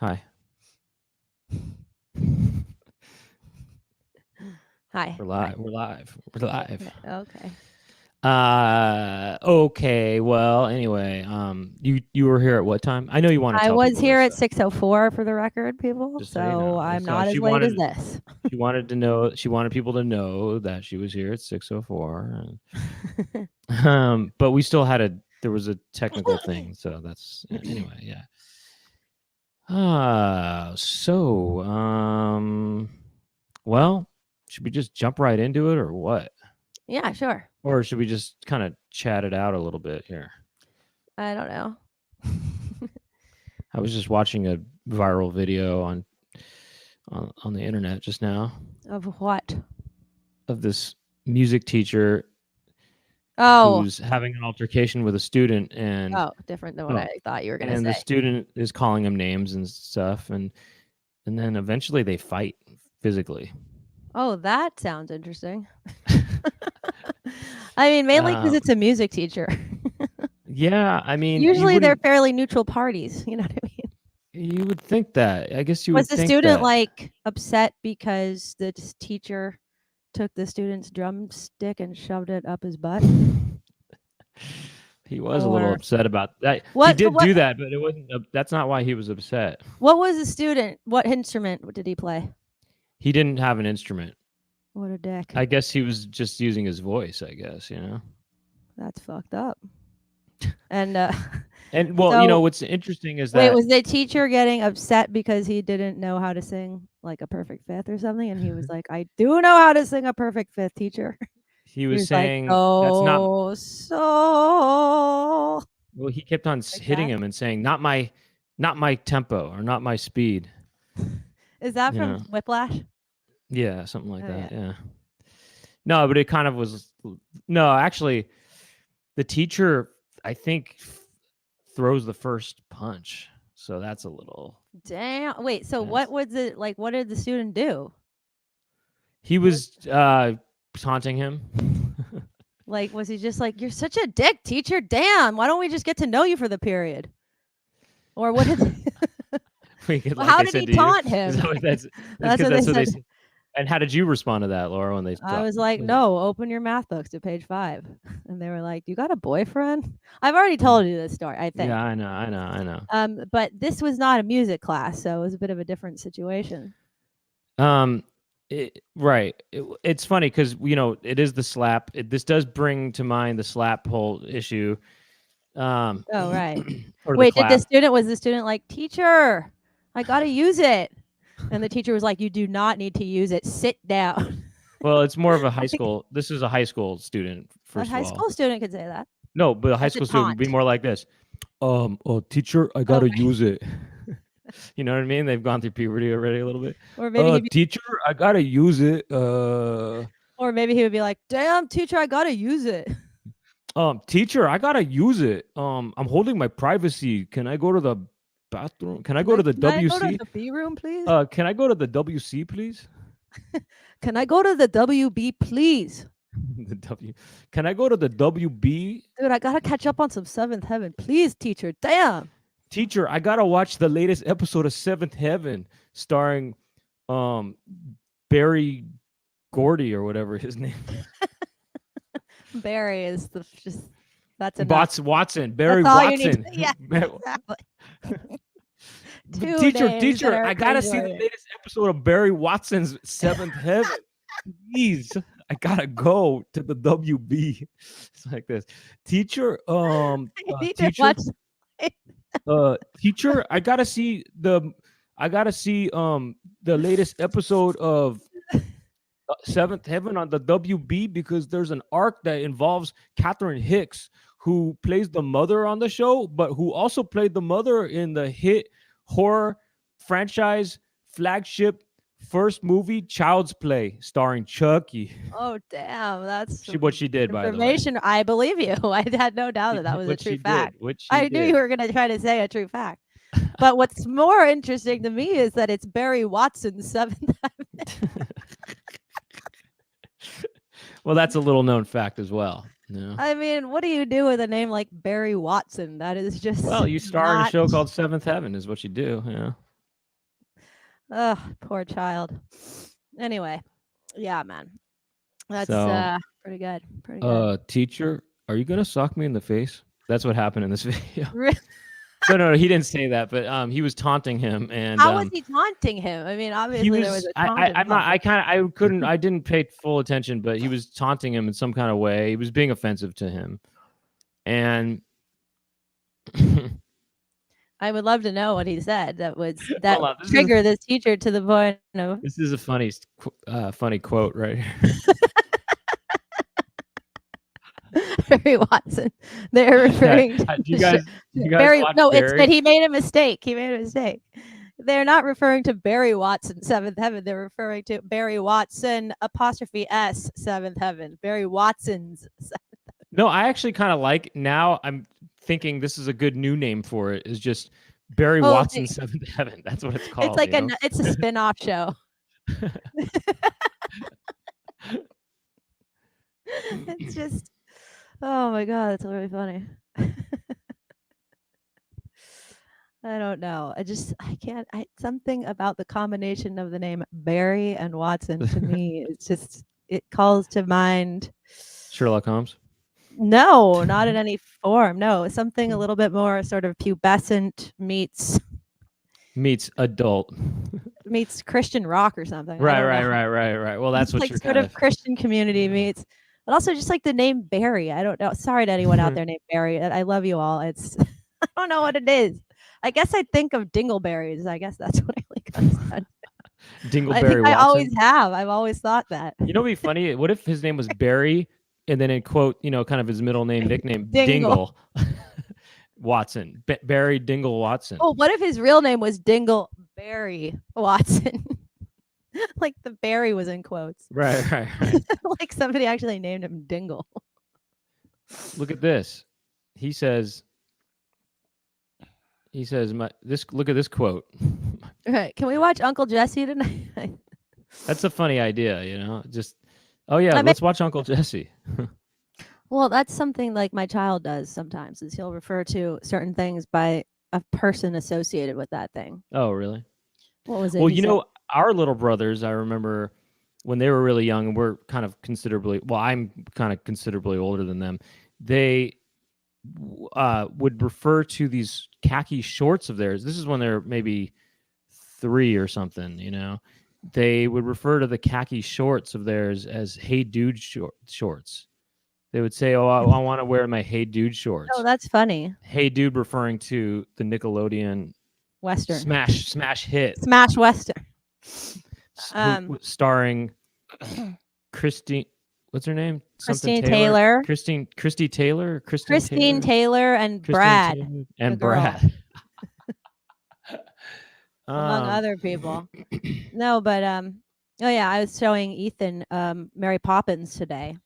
Hi. Hi. We're live. We're live. We're live. Okay. Okay. Well, anyway, you were here at what time? I know you want to I tell was people here this, at 6:04 for the record, people. just so you know. So I'm So not as she late as wanted this. she wanted to know. She wanted people to know that she was here at 6:04. But we still had there was a technical thing. So that's anyway. Yeah. Well, should we just jump right into it or what? Yeah, sure. Or should we just kind of chat it out a little bit here? I don't know. I was just watching a viral video on the internet just now Of what? of this music teacher Oh. who's having an altercation with a student, and Oh, different than what I thought you were going to the say. student is calling him names and stuff, and then eventually they fight physically. Oh, that sounds interesting. I mean, mainly because it's a music teacher. Yeah, I mean, Usually they're fairly neutral parties. You know what I mean? You would think that. I guess you Was would the think student that. upset because the teacher took the student's drumstick and shoved it up his butt? He was a little upset about that. He did do that, but it wasn't. That's not why he was upset. What was the student? What instrument did he play? He didn't have an instrument. What a dick. I guess he was just using his voice, I guess, That's fucked up. And well, so, what's interesting is that wait, was the teacher getting upset because he didn't know how to sing like a perfect fifth or something? And he was like, I do know how to sing a perfect fifth, teacher. He was saying like, that's not. So. Well, he kept on hitting him and saying, not my tempo or not my speed. Is that from Whiplash? Yeah, something like that. Yeah. No, but it kind of was. No, actually, the teacher, I think, throws the first punch. So that's a little. Damn. Wait, so what was it like? What did the student do? He was taunting him. Like, was he just like, you're such a dick, teacher? Damn, why don't we just get to know you for the period? Or what did how did he taunt him? That's what they said. And how did you respond to that, Laura, when they I was like, no, open your math books to page 5. And they were like, you got a boyfriend? I've already told you this story, I think. Yeah, I know. But this was not a music class, so it was a bit of a different situation. Right. It's funny because, it is the slap. This does bring to mind the slap whole issue. Oh, right. Wait, was the student like, teacher, I got to use it? And the teacher was like, you do not need to use it. Sit down. Well, it's more of a high school. This is a high school student, first of all. A high school student could say that. No, but a high school student would be more like this. Teacher, I got to use it. You know what I mean? They've gone through puberty already a little bit. Or maybe teacher, I got to use it. Or maybe he would be like, damn, teacher, I got to use it. Teacher, I got to use it. I'm holding my privacy. Can I go to the bathroom? Can I go to the WC? Can I go to the B room, please? Can I go to the WC, please? Can I go to the WB, please? The W. Can I go to the WB? Dude, I gotta catch up on some Seventh Heaven, please, teacher. Damn. Teacher, I gotta watch the latest episode of Seventh Heaven, starring Barry Gordy or whatever his name. Barry is that's enough. Watson. Barry Watson. Yeah, exactly. Teacher, I gotta see the latest episode of Barry Watson's Seventh Heaven. Please, I gotta go to the WB. It's like this. Teacher, teacher, I gotta see the latest episode of Seventh Heaven on the WB because there's an arc that involves Catherine Hicks, who plays the mother on the show, but who also played the mother in the hit horror franchise flagship first movie Child's Play, starring Chucky. Oh, damn. That's what she did, by the way. Information. I believe you. I had no doubt that was a true fact. I knew you were going to try to say a true fact. But what's more interesting to me is that it's Barry Watson's Seventh Heaven. Well, that's a little known fact as well. No. I mean, what do you do with a name like Barry Watson? That is just you star in a show called Seventh Heaven is what you do. Yeah. Ugh, poor child. Anyway, yeah, man. That's So, pretty good. Pretty good. teacher, are you gonna sock me in the face? That's what happened in this video. Really? No, he didn't say that, but he was taunting him, and How was he taunting him? I mean, he obviously there was was. a taunt I'm not. involved. I didn't pay full attention, but he was taunting him in some kind of way. He was being offensive to him, and I would love to know what he said that trigger this teacher to the point of. This is a funny quote right here. Barry Watson. They're referring to you guys Barry. No, it's that he made a mistake. They're not referring to Barry Watson, Seventh Heaven. They're referring to Barry Watson 'S Seventh Heaven. Barry Watson's. No, I actually kind of like. Now I'm thinking this is a good new name for it. Is just Barry Watson Seventh Heaven. That's what it's called. It's like it's a spin-off show. It's just. Oh my god, that's really funny. I don't know. I can't. Something about the combination of the name Barry and Watson to me, it calls to mind Sherlock Holmes. No, not in any form. No, something a little bit more sort of pubescent meets adult meets Christian rock or something. Right. Well, that's what like you're sort of Christian community meets. But also just like the name Barry. I don't know. Sorry to anyone out there named Barry. I love you all. It's I don't know what it is. I guess I think of dingleberries. I guess that's what I like understand. Dingleberry Watson. I always have. I've always thought that. You know, it'd be funny. What if his name was Barry, and then in quote, kind of his middle name, nickname, Dingle Watson, Barry Dingle Watson. Oh, what if his real name was Dingle Barry Watson? Like the Barry was in quotes. Right. Like somebody actually named him Dingle. Look at this. He says, look at this quote. Right. Can we watch Uncle Jesse tonight? That's a funny idea, just, let's watch Uncle Jesse. Well, that's something like my child does sometimes, is he'll refer to certain things by a person associated with that thing. Oh, really? What was it? Well, our little brothers, I remember when they were really young, and we're kind of I'm kind of considerably older than them. They would refer to these khaki shorts of theirs. This is when they're maybe 3 or something, They would refer to the khaki shorts of theirs as "Hey Dude" shorts. They would say, "Oh, I want to wear my Hey Dude shorts." Oh, that's funny. Hey Dude, referring to the Nickelodeon Western smash hit, Smash Western, starring Christine. What's her name? Christine Taylor. Christine Taylor. Christine Taylor and Brad. Brad. Among other people. No, but I was showing Ethan Mary Poppins today,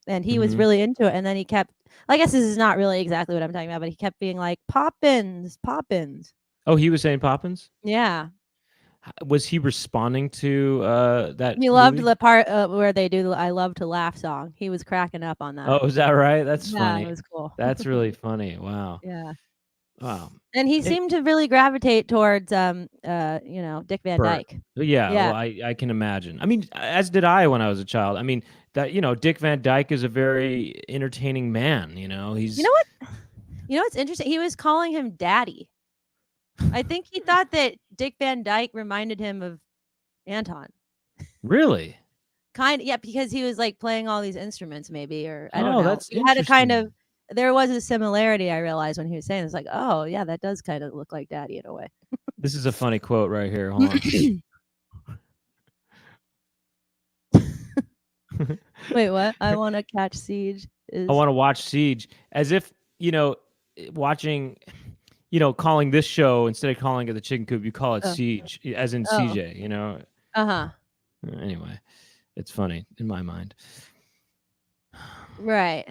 and he was really into it. And then he kept, I guess this is not really exactly what I'm talking about, but he kept being like, Poppins. Oh, he was saying Poppins? Yeah. Was he responding to that? He loved the part where they do the "I Love to Laugh" song. He was cracking up on that. Oh, is that right? That's funny. It was cool. That's really funny. Wow. Yeah. Wow. And he seemed to really gravitate towards Dick Van Dyke. Yeah. Well, I can imagine. I mean, as did I when I was a child. I mean, that Dick Van Dyke is a very entertaining man. He's. You know what? What's interesting? He was calling him Daddy. I think he thought that Dick Van Dyke reminded him of Anton. Really? Kind of, yeah, because he was like playing all these instruments, maybe, or I don't know. That's he had a kind of. There was a similarity, I realized, when he was saying it. It's like, oh yeah, that does kind of look like Daddy in a way. This is a funny quote right here. Hold on. Wait, what? I want to catch Siege. I want to watch Siege, as if watching. Calling this show, instead of calling it the Chicken Coop, you call it Siege, as in CJ, Anyway, it's funny in my mind. Right.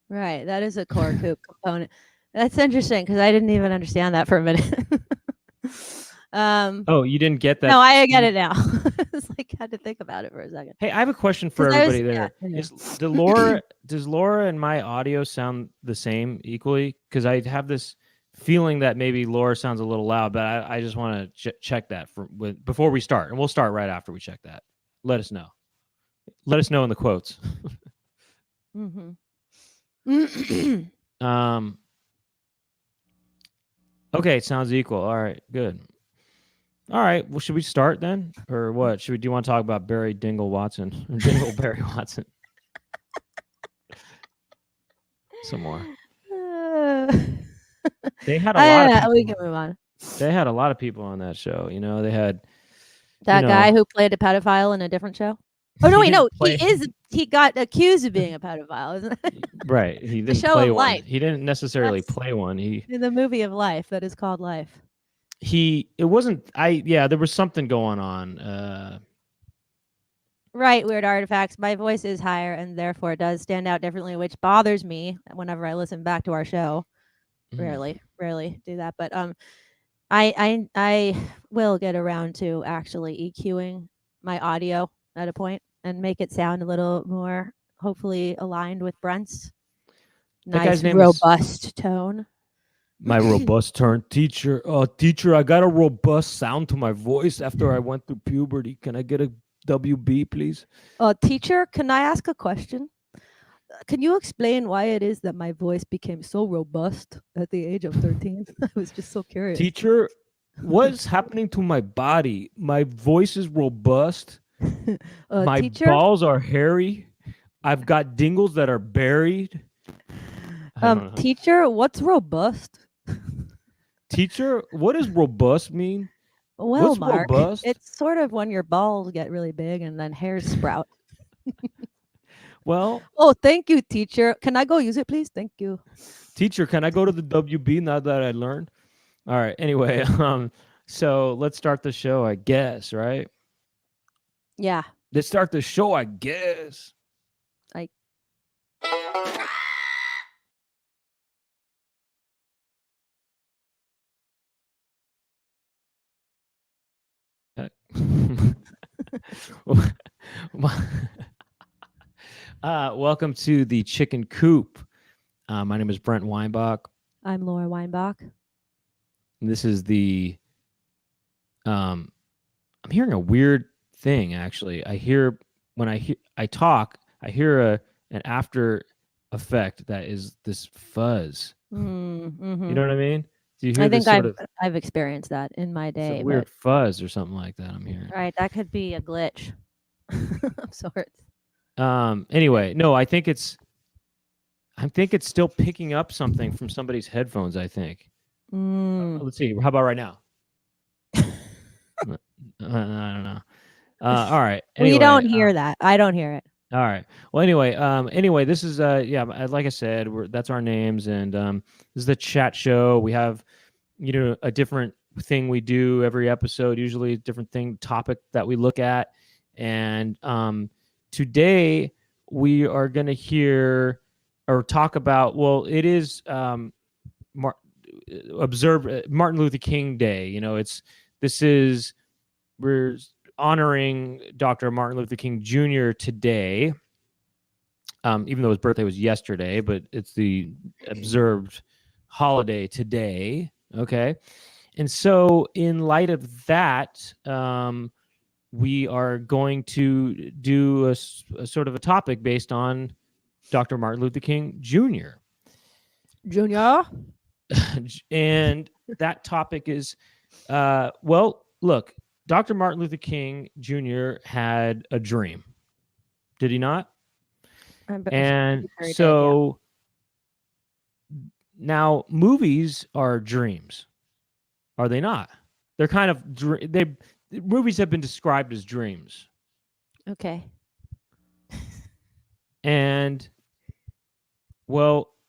That is a core Coop component. That's interesting, because I didn't even understand that for a minute. Oh, you didn't get that? No, I get it now. It's like I had to think about it for a second. Hey, I have a question for everybody there. Does Laura and my audio sound the same equally? Because I have this feeling that maybe Laura sounds a little loud, but I just want to check that before we start, and we'll start right after we check that. Let us know. Let us know in the quotes. Okay, sounds equal. All right, good. All right, well, should we start then, or what? Do you want to talk about Barry Dingle Watson or Dingleberry Watson? Some more. They had a lot of people. We can move on. They had a lot of people on that show. You know, they had that guy who played a pedophile in a different show. Oh no, wait, no, he got accused of being a pedophile, isn't it? Right. He didn't show play of one. life. He didn't necessarily play one. In the movie of life that is called Life. It wasn't there was something going on. Right, weird artifacts. My voice is higher and therefore it does stand out differently, which bothers me whenever I listen back to our show. Rarely do that, but I will get around to actually EQing my audio at a point and make it sound a little more hopefully aligned with Brent's nice robust tone. My robust tone, teacher. Teacher, I got a robust sound to my voice after I went through puberty. Can I get a WB, please? Teacher, can I ask a question? Can you explain why it is that my voice became so robust at the age of 13? I was just so curious. Teacher, what's happening to my body? My voice is robust. My balls are hairy. I've got dingles that are buried. Teacher, what's robust? Teacher, what does robust mean? Well, what's Mark, robust? It's sort of when your balls get really big and then hairs sprout. Well, thank you, teacher. Can I go use it, please? Thank you. Teacher, can I go to the WB now that I learned? All right. Anyway, so let's start the show, I guess, right? Yeah. Let's start the show, I guess. Welcome to the Chicken Coop. My name is Brent Weinbach. I'm Laura Weinbach. And this is the I'm hearing a weird thing actually. I hear when I talk, I hear an after effect that is this fuzz. Mm-hmm. You know what I mean? Do you hear I think I've experienced that in my day. It's a weird fuzz or something like that I'm hearing. Right, that could be a glitch of sorts. Anyway, no, I think it's still picking up something from somebody's headphones, I think. Let's see. How about right now? I don't know. All right. Anyway, we don't hear that. I don't hear it. All right. Well, anyway, this is like I said, that's our names, and this is the chat show. We have, a different thing we do every episode, usually a different topic that we look at, and today we are going to hear or talk about. Well, it is observe Martin Luther King Day. We're honoring Dr. Martin Luther King Jr. today, even though his birthday was yesterday, but it's the observed holiday today. Okay. And so in light of that, we are going to do a sort of a topic based on Dr. Martin Luther King Jr. And that topic is, look, Dr. Martin Luther King Jr. had a dream. Did he not? And so now movies are dreams. Are they not? They're kind of movies have been described as dreams. Okay. And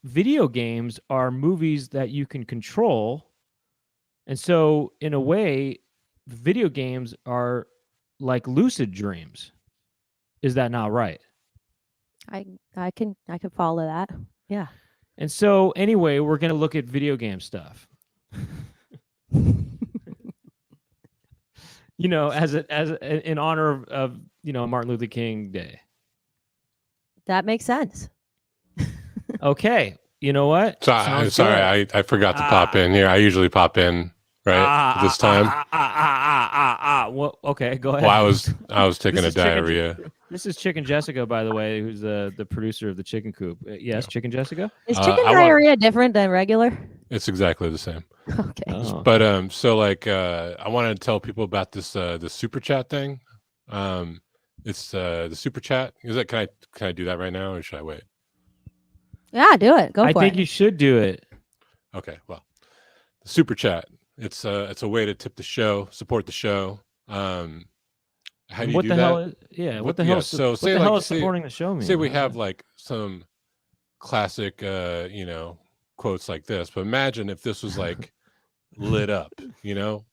video games are movies that you can control. And so in a way, video games are like lucid dreams. Is that not right? I can follow that. Yeah. And so anyway, we're going to look at video game stuff. As in honor of Martin Luther King Day. That makes sense. Okay. You know what? So I'm sorry, I forgot to pop in here. I usually pop in at this time. Well, okay, go ahead. Well, I was taking a This is Chicken- diarrhea. This is Chicken Jessica, by the way, who's the producer of the Chicken Coop. Yes, Chicken Jessica. Is chicken diarrhea different than regular? It's exactly the same. Okay. Oh. But so like I wanted to tell people about this the super chat thing. It's the super chat. Is that can I do that right now or should I wait? Yeah, do it. Go for it. I think you should do it. Okay, well, the super chat. It's a way to tip the show, support the show. How do you what do the that? hell is, yeah, what the hell? So what the hell is supporting the show mean? Say we have like some classic, quotes like this, but imagine if this was like lit up,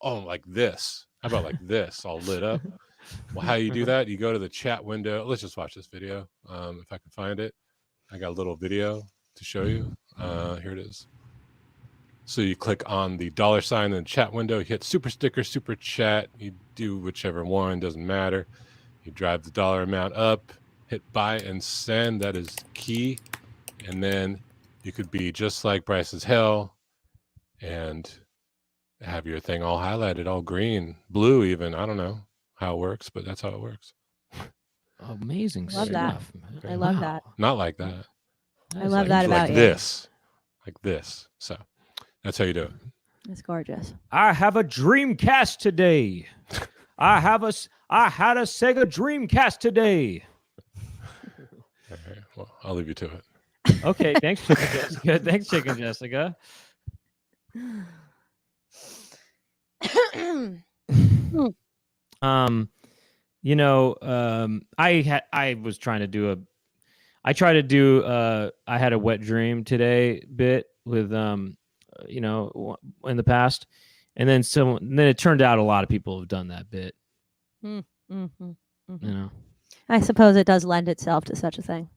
oh, like this. How about like this, all lit up? Well, how you do that? You go to the chat window. Let's just watch this video, if I can find it. I got a little video to show you. Here it is. So you click on the $sign in the chat window, you hit super sticker, super chat, you do whichever one, doesn't matter. You drive the dollar amount up, hit buy and send, that is key. And then you could be just like Bryce's Hell and have your thing all highlighted, all green, blue even. I don't know how it works, but that's how it works. Amazing love stuff. That. I love that. Not like that. I love that about you. Like this. So that's how you do it. It's gorgeous. I have a Dreamcast today. I had a Sega Dreamcast today. All right. Well, I'll leave you to it. Okay, thanks, Chicken Jessica. Thanks, Chicken Jessica. I was trying to do I had a wet dream today bit with in the past, and then it turned out a lot of people have done that bit. I suppose it does lend itself to such a thing.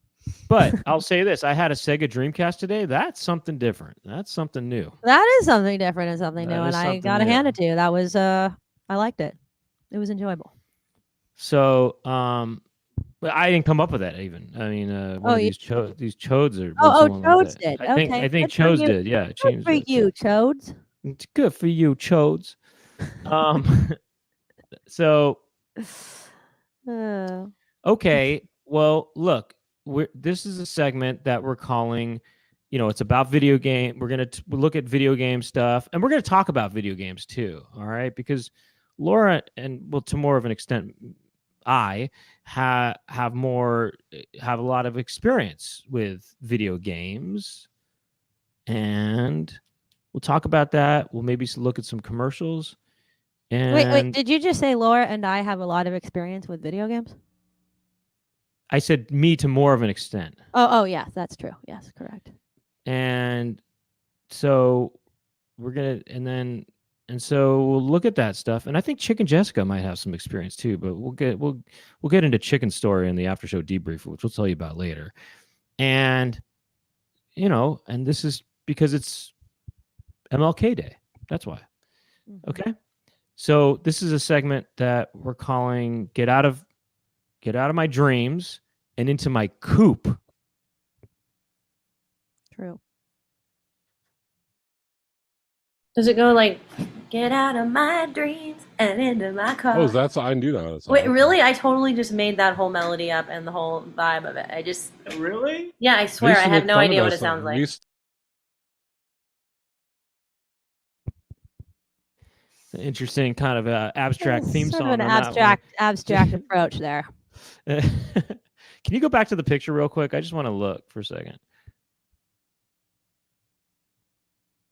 But I'll say this: I had a Sega Dreamcast today. That's something different. That's something new. That is something different and something new, and I gotta hand it to you. That was I liked it. It was enjoyable. So but I didn't come up with that even. I mean, one of these chodes are. Chodes did. I think Chodes did. Yeah, good for you, Chodes. It's good for you, Chodes. So. Okay. Well, look. This is a segment that we're calling, it's about video game. We're going to look at video game stuff, and we're going to talk about video games too. All right. Because Laura to more of an extent, I have a lot of experience with video games, and we'll talk about that. We'll maybe look at some commercials. And wait, did you just say Laura and I have a lot of experience with video games? I said me to more of an extent. Oh, yeah, that's true. Yes, correct. And so so we'll look at that stuff. And I think Chicken Jessica might have some experience too, but we'll get into Chicken's story in the after show debrief, which we'll tell you about later. And and this is because it's MLK Day. That's why. Mm-hmm. Okay. So this is a segment that we're calling Get Out of My Dreams and Into My Coop. True. Does it go like, get out of my dreams and into my car? Oh, that's I can do that. Wait, really? I totally just made that whole melody up and the whole vibe of it. Really? Yeah, I swear, I have no idea what it sounds like. Interesting kind of abstract theme song. Sort of an abstract approach there. Can you go back to the picture real quick? I just want to look for a second.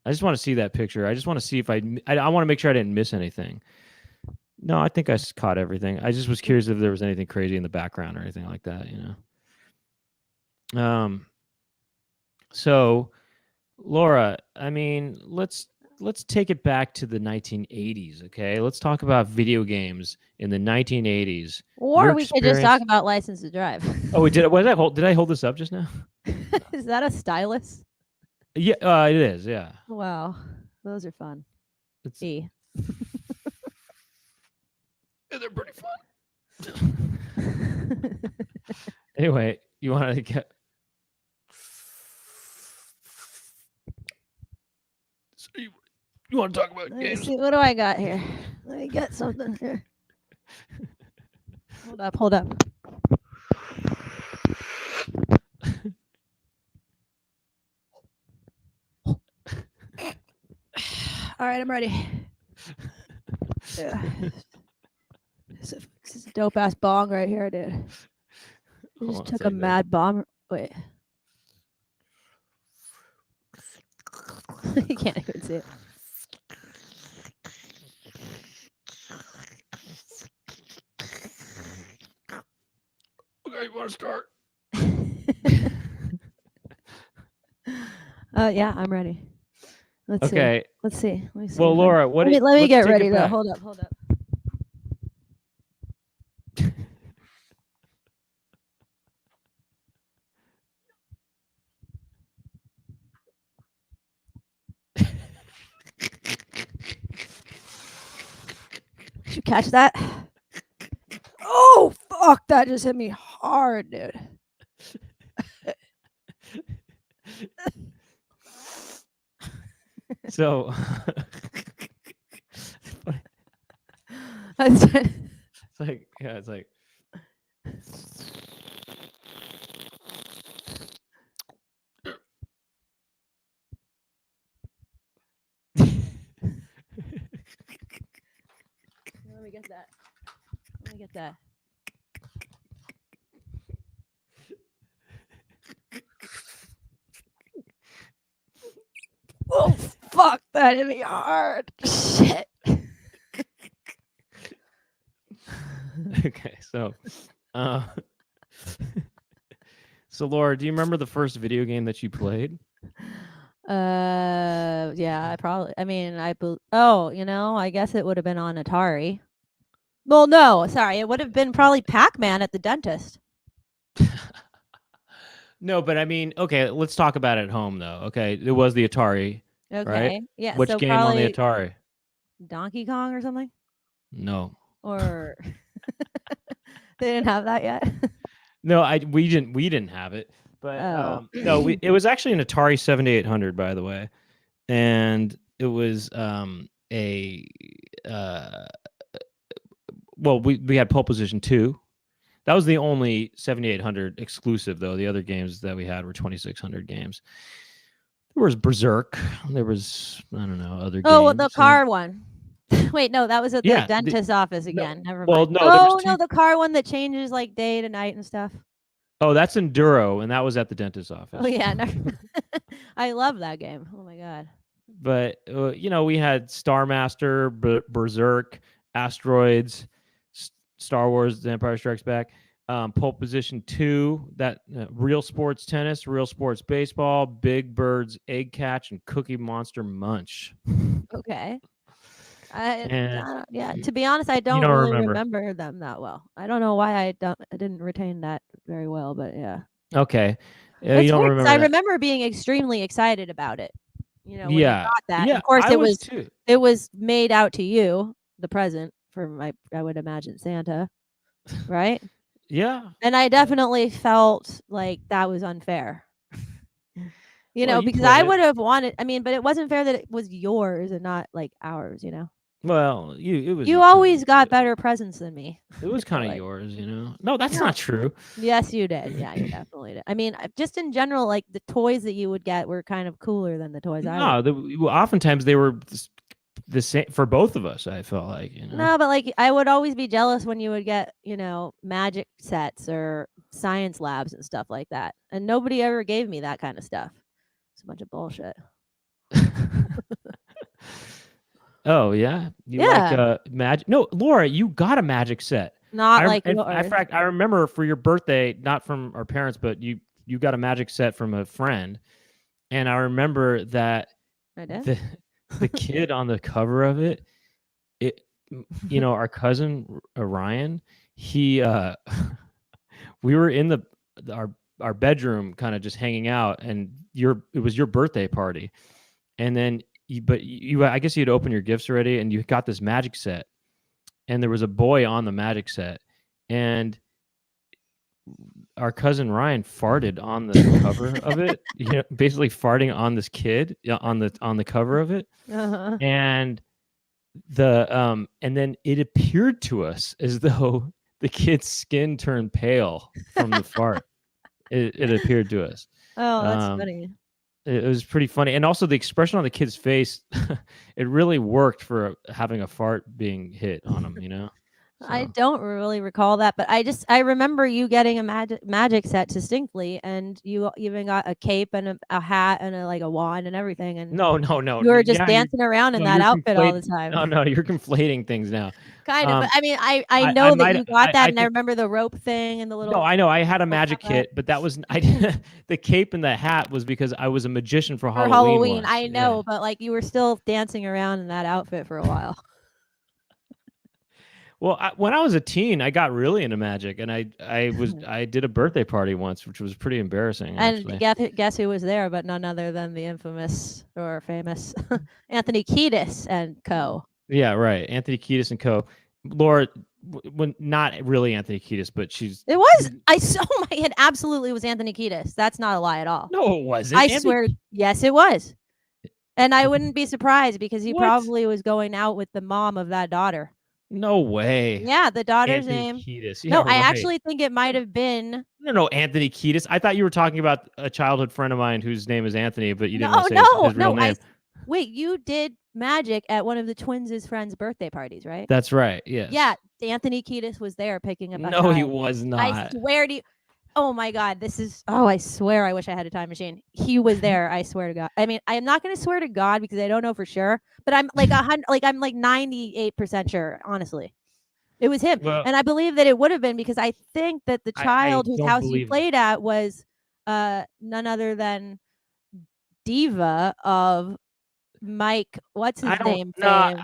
I just want to see that picture. I just want to see if I want to make sure I didn't miss anything. No, I think I caught everything. I just was curious if there was anything crazy in the background or anything like that, So, Laura, I mean, let's take it back to the 1980s, okay? Let's talk about video games in the 1980s. Or we could just talk about License to Drive. Oh, we did. Did I hold this up just now? Is that a stylus? Yeah, it is. Yeah. Wow, those are fun. They're pretty fun. Anyway, you want to get? You want to talk about Let me games? see. What do I got here? Let me get something here. Hold up. All right, I'm ready. Yeah. This is a dope ass bong right here, dude. I Hold just on took a second. mad bomb. Wait. You can't even see it. Okay, you want to start? Yeah, I'm ready. Let's see. Okay. Let's see. Let me see. Well, if I- Laura, what? let me let's get take it ready though. back. Hold up. Did you catch that? Oh fuck! That just hit me hard, dude. So, That's it's like, yeah, it's like. Let me get that. Let me get that. Oh fuck! That hit me hard. Shit. Okay, so, so Laura, do you remember the first video game that you played? Yeah, I mean, I guess it would have been on Atari. Well, no, sorry, it would have been probably Pac-Man at the dentist. No, but I mean, okay, let's talk about it at home though. Okay, it was the Atari. Okay, Right? yeah. Which So game on the probably Atari? Donkey Kong or something, No. or they didn't have that yet. No, we didn't have it. But Oh. no, it was actually an Atari 7800, by the way, and it was a well, we had Pole Position 2. That was the only 7800 exclusive, though. The other games that we had were 2600 games. There was Berserk. There was, I don't know, other Oh, well, games. the car one. Wait, no, that was at the Yeah, dentist's office again. Never well, mind. no, there was Oh no, two. the car one that changes like day to night and stuff. Oh, that's Enduro, and that was at the dentist's office. Oh yeah, I love that game. Oh my god. But we had Star Master, Berserk, Asteroids, Star Wars: The Empire Strikes Back, Pole Position 2, that Real Sports Tennis, Real Sports Baseball, Big Birds Egg Catch, and Cookie Monster Munch. Okay. And Yeah, to be honest, I don't don't really remember. remember them that well. I don't know why I didn't retain that very well, but yeah. Okay. You It's don't weird 'cause remember I that. remember being extremely excited about it. When I Yeah. got that. Yeah, Of course I was too. it was made out to you, the present for I would imagine Santa, right? Yeah. And I definitely felt like that was unfair. Well, you Because played I it. would have wanted, but it wasn't fair that it was yours and not like ours, Well, it was. You always got better presents than me. It was I feel kind of like. yours, No, that's not true. Yes, you did. Yeah, you definitely did. I mean, just in general, like the toys that you would get were kind of cooler than the toys I would. No, oftentimes they were the same for both of us. I felt like, No, but like I would always be jealous when you would get, magic sets or science labs and stuff like that. And nobody ever gave me that kind of stuff. It's a bunch of bullshit. Oh yeah, you Yeah. like magic? No, Laura, you got a magic set. Not like in yours. fact, I remember for your birthday, not from our parents, but you got a magic set from a friend, and I remember that I did. the kid on the cover of it, our cousin Ryan, he we were in our bedroom, kind of just hanging out, and it was your birthday party, and then I guess you'd open your gifts already, and you got this magic set, and there was a boy on the magic set, and our cousin Ryan farted on the cover of it. Basically farting on this kid on the cover of it, Uh-huh. and then it appeared to us as though the kid's skin turned pale from the fart. It appeared to us. Oh, that's Um, funny. It was pretty funny, and also the expression on the kid's face, it really worked for having a fart being hit on him. I So. don't really recall that, but I remember you getting a magic set distinctly, and you even got a cape and a hat and a wand and everything, and No. you were just Yeah, dancing around in that you're outfit all the time. No, you're conflating things now. Kind of, but Um, I mean, I I know that might you got that, I and I think remember the rope thing and the no, little. I know I had a little magic hat. kit, but that was the cape and the hat was because I was a magician for For Halloween Halloween, once. I Yeah. know, but like you were still dancing around in that outfit for a while. Well, when I was a teen, I got really into magic, and I did a birthday party once, which was pretty embarrassing, actually. And guess who was there, but none other than the infamous or famous Anthony Kiedis and co. Yeah, right. Anthony Kiedis and co. Laura, when not really Anthony Kiedis, but she's. It was. I saw it absolutely was Anthony Kiedis. That's not a lie at all. No, it wasn't. I swear. Yes, it was. And I wouldn't be surprised because he What? probably was going out with the mom of that daughter. No way. Yeah, the daughter's Anthony name. Kiedis. Yeah, No, I right. actually think it might have been. No, Anthony Kiedis. I thought you were talking about a childhood friend of mine whose name is Anthony, but you didn't want to say his real name. Wait, you did magic at one of the twins' friends' birthday parties, right? That's right. Yes. Yeah, Anthony Kiedis was there picking up. No, he was not. I swear to you. Oh my God, this is. Oh, I swear, I wish I had a time machine. He was there. I swear to God. I mean, I am not going to swear to God because I don't know for sure, but I'm like 100. Like I'm like 98% sure. Honestly, it was him, Well, and I believe that it would have been because I think that the child whose don't house you believe played at was none other than Diva of Mike. What's his name? Fame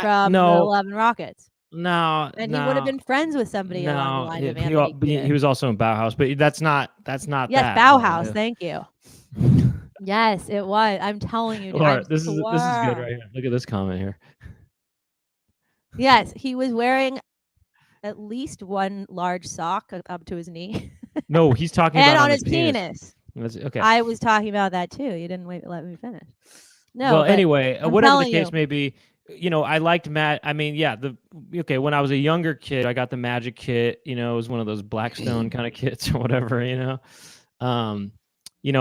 from the 11 Rockets. No, And he would have been friends with somebody along the lines of Anthony. he was also in Bauhaus, but that's not Yes, that. Bauhaus. Thank you. Yes, it was. I'm telling you. Laura, this is good right here. Look at this comment here. Yes, he was wearing at least one large sock up to his knee. No, he's talking and about on his penis. Okay. I was talking about that too. You didn't let me finish. No. Well, anyway, whatever the case you. may be, I liked Matt. I mean, yeah, when I was a younger kid, I got the magic kit. It was one of those Blackstone kind of kits or whatever. I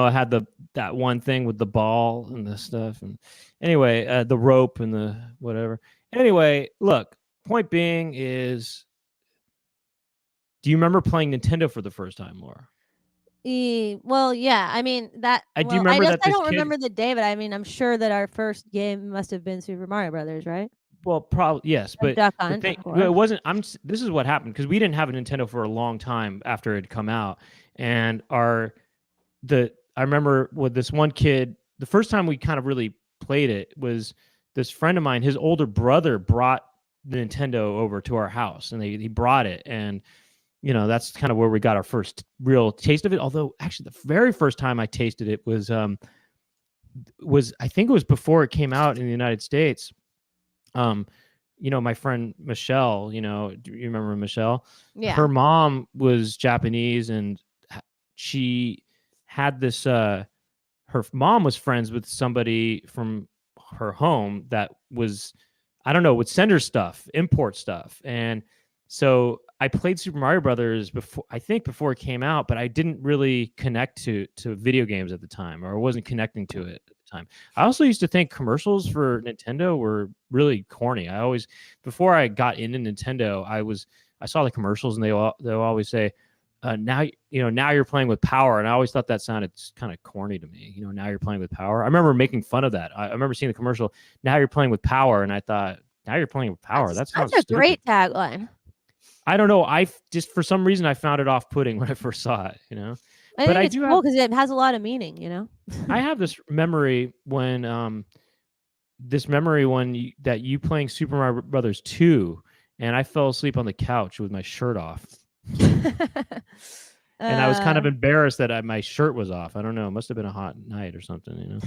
had that one thing with the ball and the stuff, and anyway, the rope and the whatever. Anyway, look. Point being is, do you remember playing Nintendo for the first time, Laura? Well, yeah. I mean that. Do you remember that? I don't remember the day, but I mean, I'm sure that our first game must have been Super Mario Brothers, right? Well, probably yes, but Duck Hunt, it wasn't. This is what happened because we didn't have a Nintendo for a long time after it had come out, and I remember with this one kid, the first time we kind of really played it was this friend of mine. His older brother brought the Nintendo over to our house, and he brought it, and that's kind of where we got our first real taste of it. Although actually the very first time I tasted it was I think it was before it came out in the United States. My friend Michelle, do you remember Michelle? Yeah. Her mom was Japanese, and she had this her mom was friends with somebody from her home that was, I don't know, would send her stuff, import stuff. And so I played Super Mario Brothers before it came out, but I didn't really connect to video games at the time, or I wasn't connecting to it at the time. I also used to think commercials for Nintendo were really corny. Before I got into Nintendo, I saw the commercials, and they'll always say, now you're playing with power, and I always thought that sounded kind of corny to me. Now you're playing with power. I remember making fun of that. I remember seeing the commercial, now you're playing with power, and I thought, now you're playing with power. That's a great tagline. I don't know. I just, for some reason, I found it off-putting when I first saw it. I think it's cool because it has a lot of meaning. I have this memory when that you playing Super Mario Brothers 2, and I fell asleep on the couch with my shirt off. And I was kind of embarrassed that my shirt was off. I don't know. It must have been a hot night or something,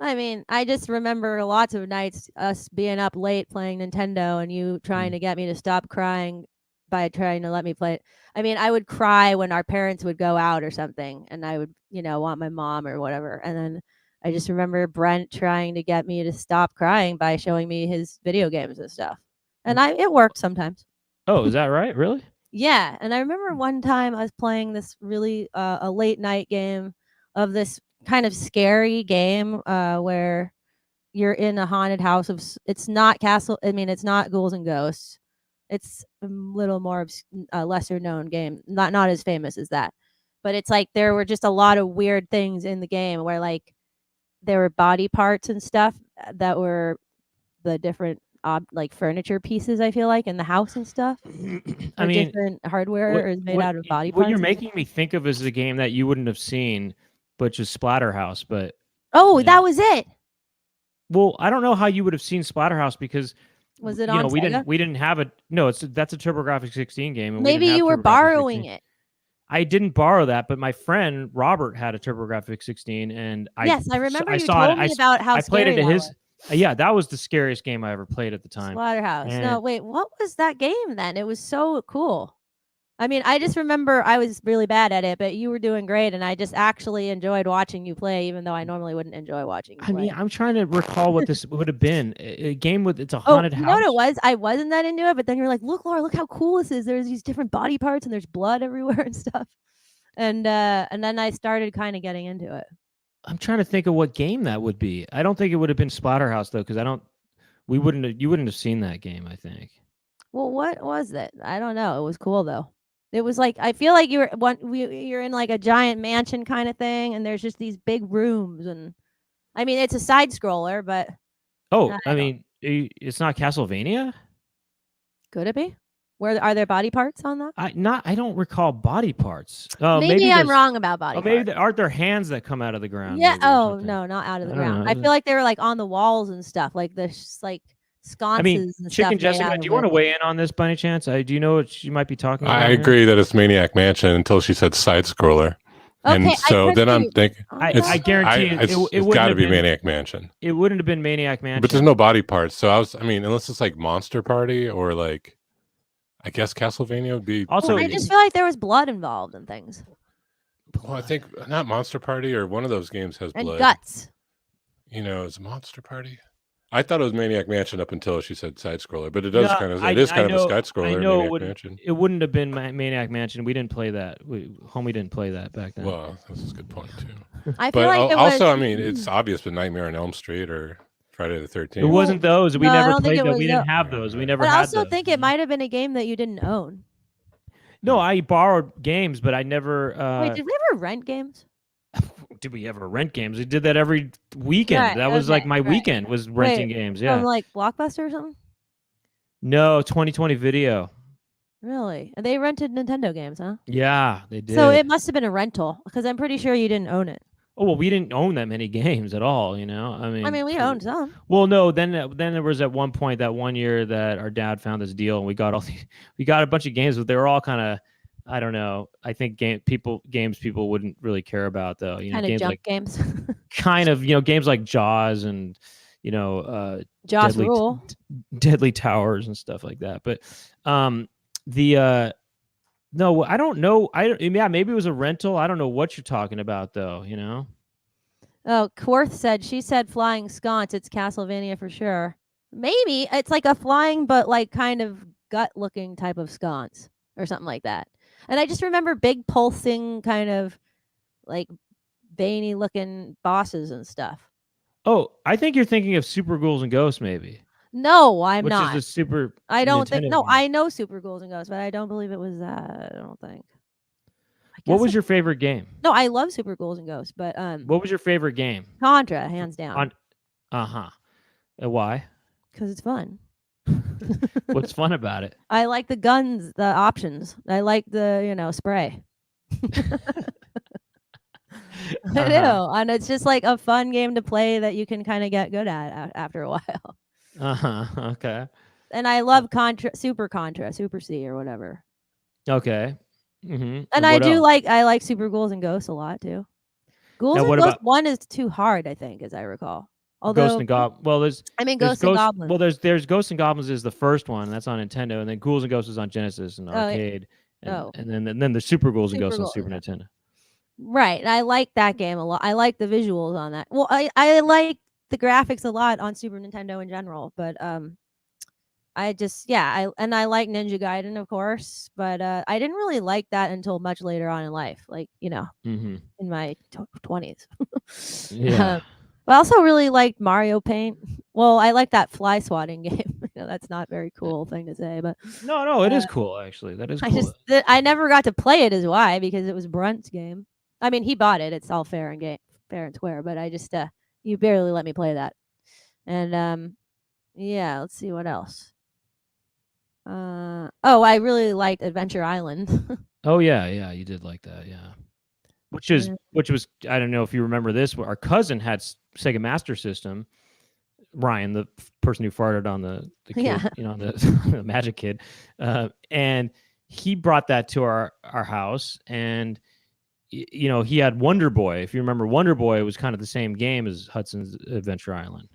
I mean, I just remember lots of nights us being up late playing Nintendo and you trying to get me to stop crying by trying to let me play it. I mean, I would cry when our parents would go out or something, and I would, want my mom or whatever. And then I just remember Brent trying to get me to stop crying by showing me his video games and stuff. And it worked sometimes. Oh, is that right? Really? Yeah, and I remember one time I was playing this really a late night game of this kind of scary game where you're in a haunted house it's not it's not ghouls and ghosts. It's a little more of a lesser known game, not as famous as that. But it's like there were just a lot of weird things in the game where like there were body parts and stuff that were the different like furniture pieces, I feel like, in the house and stuff. I mean, different hardware is made out of body what parts. you're making me think of is a game that you wouldn't have seen, which is Splatterhouse. But that was it. Well, I don't know how you would have seen Splatterhouse because was it on Sega? we didn't have a that's a TurboGrafx 16 game. And maybe you were borrowing it. I didn't borrow that, but my friend Robert had a TurboGrafx 16, and I remember you told me about how I played scary it that his. was. Yeah, that was the scariest game I ever played at the time. Splatterhouse. No, wait, what was that game then? It was so cool. I mean, I just remember I was really bad at it, but you were doing great, and I just actually enjoyed watching you play, even though I normally wouldn't enjoy watching you play. I mean, I'm trying to recall what this would have been. A game with it's a haunted house. You know what it was? I wasn't that into it, but then you're like, look, Laura, look how cool this is. There's these different body parts, and there's blood everywhere and stuff. And then I started kind of getting into it. I'm trying to think of what game that would be. I don't think it would have been Splatterhouse though, because you wouldn't have seen that game, I think. Well, what was it? I don't know. It was cool though. It was like I feel like you're in like a giant mansion kind of thing, and there's just these big rooms, and I mean it's a side scroller, but I mean it's not Castlevania. Could it be? Where are there body parts on that? I don't recall body parts. Maybe I'm wrong about body parts. Maybe aren't there hands that come out of the ground? Yeah. No, not out of the ground. I feel like they were like on the walls and stuff, like the like sconces. I mean, and Chicken stuff Jessica, do you want to weigh in on this by any chance? Do you know what you might be talking about? I agree that it's Maniac Mansion until she said side scroller. Okay, and so then I'm thinking, I guarantee it's got to be Maniac Mansion. It wouldn't have been Maniac Mansion, but there's no body parts. So unless it's like Monster Party or like. I guess Castlevania would be. Also, I just feel like there was blood involved in things. Well, I think not Monster Party or one of those games has blood. And guts. It's Monster Party. I thought it was Maniac Mansion up until she said side scroller, but it does kind of a side scroller. I know it wouldn't have been Maniac Mansion. We didn't play that. Homie didn't play that back then. Well, that's a good point too. I feel like also, I mean, it's obvious, but Nightmare on Elm Street or Friday the 13th. It wasn't those. We never played those. We didn't have those. We never had those. I also think it might have been a game that you didn't own. No, I borrowed games, but I never. Wait, did we ever rent games? Did we ever rent games? We did that every weekend. Right, that was like my weekend was renting games. Yeah. From like Blockbuster or something? No, 2020 Video. Really? And they rented Nintendo games, huh? Yeah, they did. So it must have been a rental because I'm pretty sure you didn't own it. Oh, well, we didn't own that many games at all, I mean, we owned some. Well, no, then there was at one point that one year that our dad found this deal and we got a bunch of games, but they were all kind of, I don't know. I think games people wouldn't really care about though. Kind of games junk like games. kind of, games like Jaws and Jaws Rule, Deadly Towers and stuff like that. But no, I don't know. Maybe it was a rental. I don't know what you're talking about, though. Oh, Quarth said she said flying sconce. It's Castlevania for sure. Maybe it's like a flying, but like kind of gut-looking type of sconce or something like that. And I just remember big pulsing, kind of like veiny-looking bosses and stuff. Oh, I think you're thinking of Super Ghouls and Ghosts, maybe. No, I'm not. Which is a super. I don't Nintendo think. No, game. I know Super Ghouls and Ghosts, but I don't believe it was that. I don't think. What was your favorite game? No, I love Super Ghouls and Ghosts, but What was your favorite game? Contra, hands down. Why? Because it's fun. What's fun about it? I like the guns, the options. I like the spray. I do, and it's just like a fun game to play that you can kind of get good at after a while. Okay. And I love Super C or whatever. Okay. Mm-hmm. And I like Super Ghouls and Ghosts a lot too. Ghouls and Ghosts 1 is too hard, I think, as I recall. Although, and Goblins. Well, there's Ghosts and Goblins. Well, there's Ghosts and Goblins is the first one. That's on Nintendo, and then Ghouls and Ghosts is on Genesis and arcade, and then the Super Ghouls and Super Ghosts on Ghouls, Super Nintendo. Right. I like that game a lot. I like the visuals on that. Well, I like the graphics a lot on Super Nintendo in general, but I just I like Ninja Gaiden, of course, but I didn't really like that until much later on in life, like in my 20s. Yeah. But I also really liked Mario Paint. Well, I like that fly swatting game. That's not a very cool thing to say, but No, it is cool actually. That is cool. I never got to play it, is why, because it was Brent's game. I mean, he bought it. It's all fair and square, but I just you barely let me play that. And let's see what else. I really liked Adventure Island. Oh yeah, you did like that, yeah. Which was I don't know if you remember this, but our cousin had Sega Master System. Ryan, the person who farted on the kid, the Magic Kid, and he brought that to our house, and he had Wonder Boy. If you remember, Wonder Boy was kind of the same game as Hudson's Adventure Island.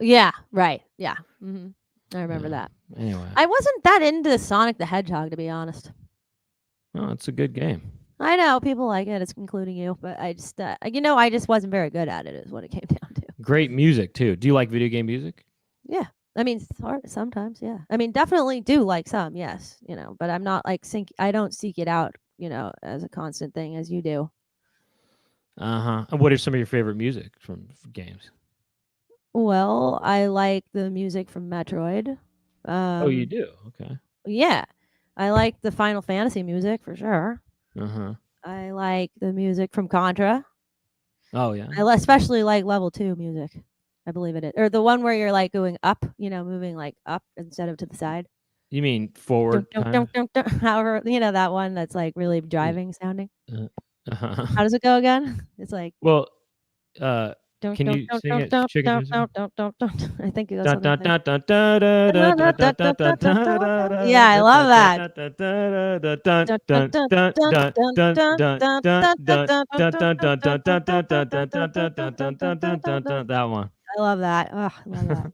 Yeah, right. Yeah. Mm-hmm. I remember that. Anyway, I wasn't that into Sonic the Hedgehog, to be honest. Oh, it's a good game. I know people like it, it's including you, but I just, I just wasn't very good at it. Is what it came down to. Great music too. Do you like video game music? Yeah, I mean, it's hard sometimes. Yeah, I mean, definitely do like some. Yes, but I'm not like I don't seek it out, as a constant thing as you do. And what are some of your favorite music from games? Well, I like the music from Metroid. Oh, you do? Okay. Yeah, I like the Final Fantasy music for sure. I like the music from Contra. Oh yeah. I especially like level 2 music. I believe it is, or the one where you're like going up, moving like up instead of to the side. You mean forward? However, that one that's like really driving sounding. How does it go again? It's like can you sing it? I think it goes something like yeah, I love that. That one. I love that. Oh, I love that.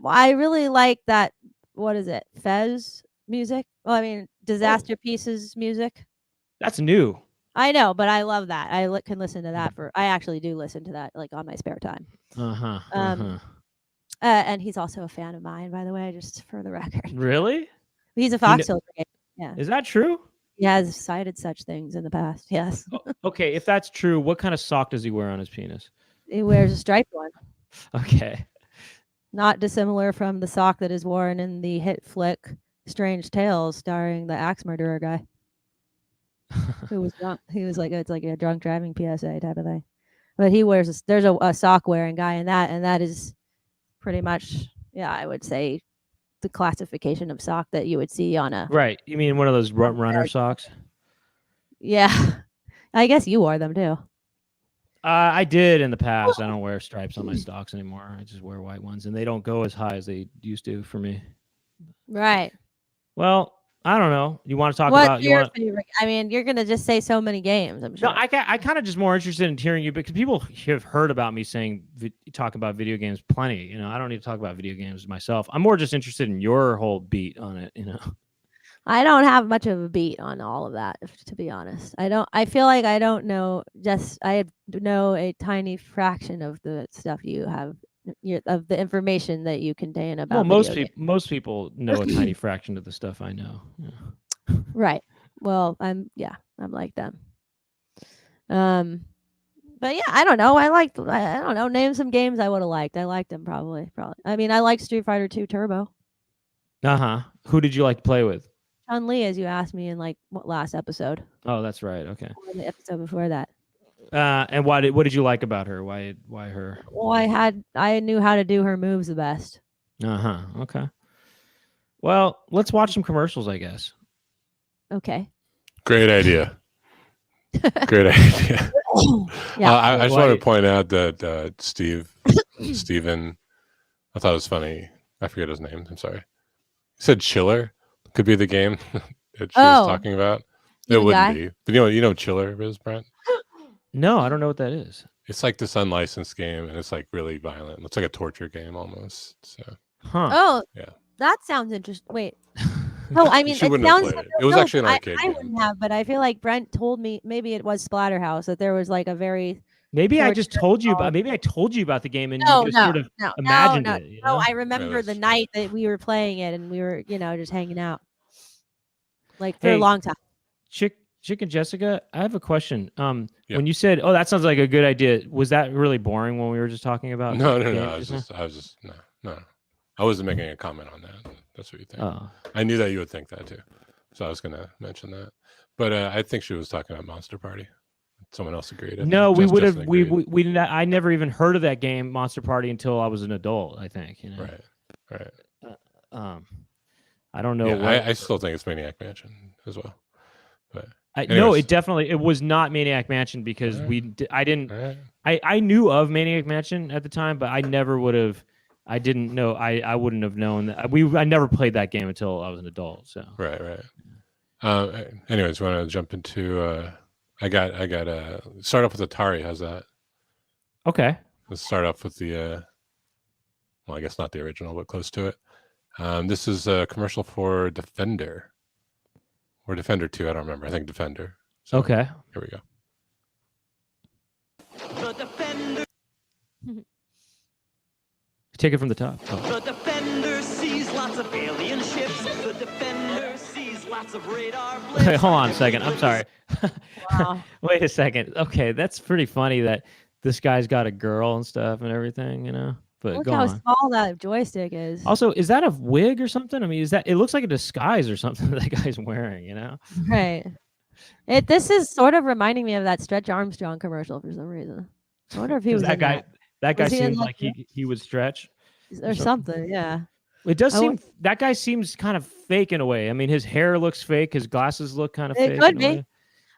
I really like that. What is it? Fez music? Well, I mean, Disaster Pieces music. That's new. I know, but I love that. I can listen to that I actually do listen to that like on my spare time. And he's also a fan of mine, by the way, just for the record. Really? He's a Fox Hill. Yeah. Is that true? He has cited such things in the past. Yes. Okay, if that's true, what kind of sock does he wear on his penis? He wears a striped one. Okay. Not dissimilar from the sock that is worn in the hit flick Strange Tales, starring the axe murderer guy. Who was drunk. He was like, it's like a drunk driving PSA type of thing. But he wears there's a sock wearing guy in that, and that is pretty much, I would say the classification of sock that you would see on a right. You mean one of those runner socks? Yeah, I guess you wore them too. I did in the past. I don't wear stripes on my socks anymore. I just wear white ones, and they don't go as high as they used to for me. Right. Well, I don't know. You want to talk about your favorite? I mean, you're gonna just say so many games. I'm sure. No, I kind of just more interested in hearing you because people have heard about me talk about video games plenty. I don't need to talk about video games myself. I'm more just interested in your whole beat on it. I don't have much of a beat on all of that, to be honest. I feel like I don't know. I know a tiny fraction of the stuff you have. Of the information that you contain about most people know a tiny fraction of the stuff I know. Yeah. Right. Well, I'm like them. But yeah, I don't know. I don't know. Name some games I would have liked. I liked them probably. I mean, I like Street Fighter 2 Turbo. Who did you like to play with? Chun-Li, as you asked me in last episode. Oh, that's right. Okay. Or the episode before that. And what did you like about her? Why her? Well, I knew how to do her moves the best. Okay. Well, let's watch some commercials, I guess. Okay. Great idea. Great idea. Yeah. I just want to point out that Steven, I thought it was funny. I forget his name. I'm sorry. He said Chiller could be the game that she was talking about. It wouldn't be. But you know Chiller is, Brent? No, I don't know what that is. It's like this unlicensed game, and it's like really violent. It's like a torture game almost. So Huh. Oh, yeah, that sounds interesting. Wait. No, I mean, she it wouldn't have sounds played like it. It was no, actually an arcade I game. wouldn't have, but I feel like Brent told me maybe it was Splatterhouse that there was like a very Maybe I just torture told you about. involved. Maybe I told you about the game and you No, just no, sort of no, imagined no, it. You no. know? I remember the that's- night that we were playing it and we were, just hanging out like for a Hey, long time. Chicken Jessica, I have a question. Yeah. When you said, "Oh, that sounds like a good idea," was that really boring when we were just talking about? No. games I was just no. I wasn't making a comment on that. That's what you think. Oh, I knew that you would think that too, so I was gonna mention that. But I think she was talking about Monster Party. Someone else agreed. I no, think. we would have. Justin We agreed. we didn't. I never even heard of that game, Monster Party, until I was an adult. I think. Right. I don't know. Yeah, I still think it's Maniac Mansion as well. But No, anyways. it was not Maniac Mansion because I didn't. Alright. I knew of Maniac Mansion at the time, but I never would have. I didn't know. I wouldn't have known that. I never played that game until I was an adult. So Right. Anyways, we want to jump into. I got. Start off with Atari. How's that? okay. Let's start off with the. Well, I guess not the original, but close to it. This is a commercial for Defender. Or Defender 2, I don't remember. I think Defender. So, Okay. Here we go. The Defender, Take it from the top. the Defender sees lots of alien ships. The Defender sees lots of radar blips. Okay, hold on a second. I'm sorry. Wow. Wait a second. Okay, that's pretty funny that this guy's got a girl and stuff and everything, But Look go how on. small that joystick is. Also, is that a wig or something? I mean, it looks like a disguise or something that guy's wearing, Right. This is sort of reminding me of that Stretch Armstrong commercial for some reason. I wonder if he was that in guy. That guy Was he in, seems like, like he would stretch. or something. Yeah. It does I wa- seem that guy seems kind of fake in a way. I mean, his hair looks fake. His glasses look kind of It fake. could in a be. way.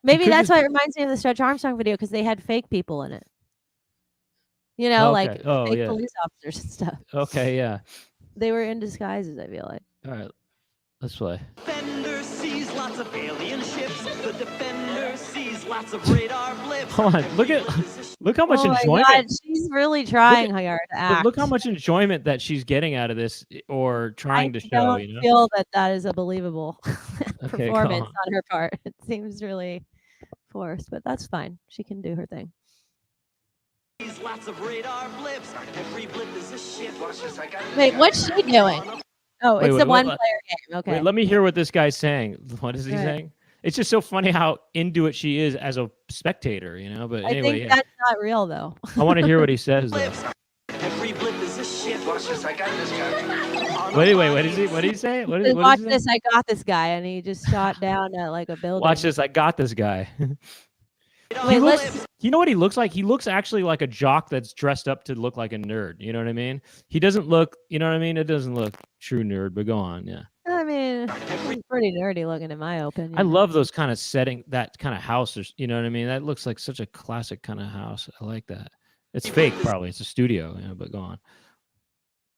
Maybe could that's just- why it reminds me of the Stretch Armstrong video because they had fake people in it. Okay. Like Oh, fake yeah. police officers and stuff. Okay, yeah. They were in disguises, I feel like. All right, let's play. Defender sees lots of alien ships. The Defender sees lots of radar blips. Hold on. Look how much Oh my enjoyment. God, she's really trying hard to act. But look how much enjoyment that she's getting out of this, or trying to show. don't feel that is a believable Okay, go performance on. on her part. It seems really forced, but that's fine. She can do her thing. Sees lots of radar blips. Every blip is a ship. Wait, what's she doing? Oh, Wait, it's wait, a what- one-player game. Okay. Wait, let me hear what this guy's saying. What is he Right. saying? It's just so funny how into it she is as a spectator, But I anyway, think yeah. that's not real though. I want to hear what he says though. Blips. Every blip is a ship. Wait, what is he? What did he say? What is Watch he say? this, I got this guy, and he just shot down at like a building. Watch this. I got this guy. Wait, He looks, let's. you know what he looks like? He looks actually like a jock that's dressed up to look like a nerd. You know what I mean? He doesn't look, you know what I mean? It doesn't look true nerd, but go on. Yeah. I mean, he's pretty nerdy looking in my opinion. I love those kind of setting, that kind of house. You know what I mean? That looks like such a classic kind of house. I like that. It's fake, probably. It's a studio, but go on.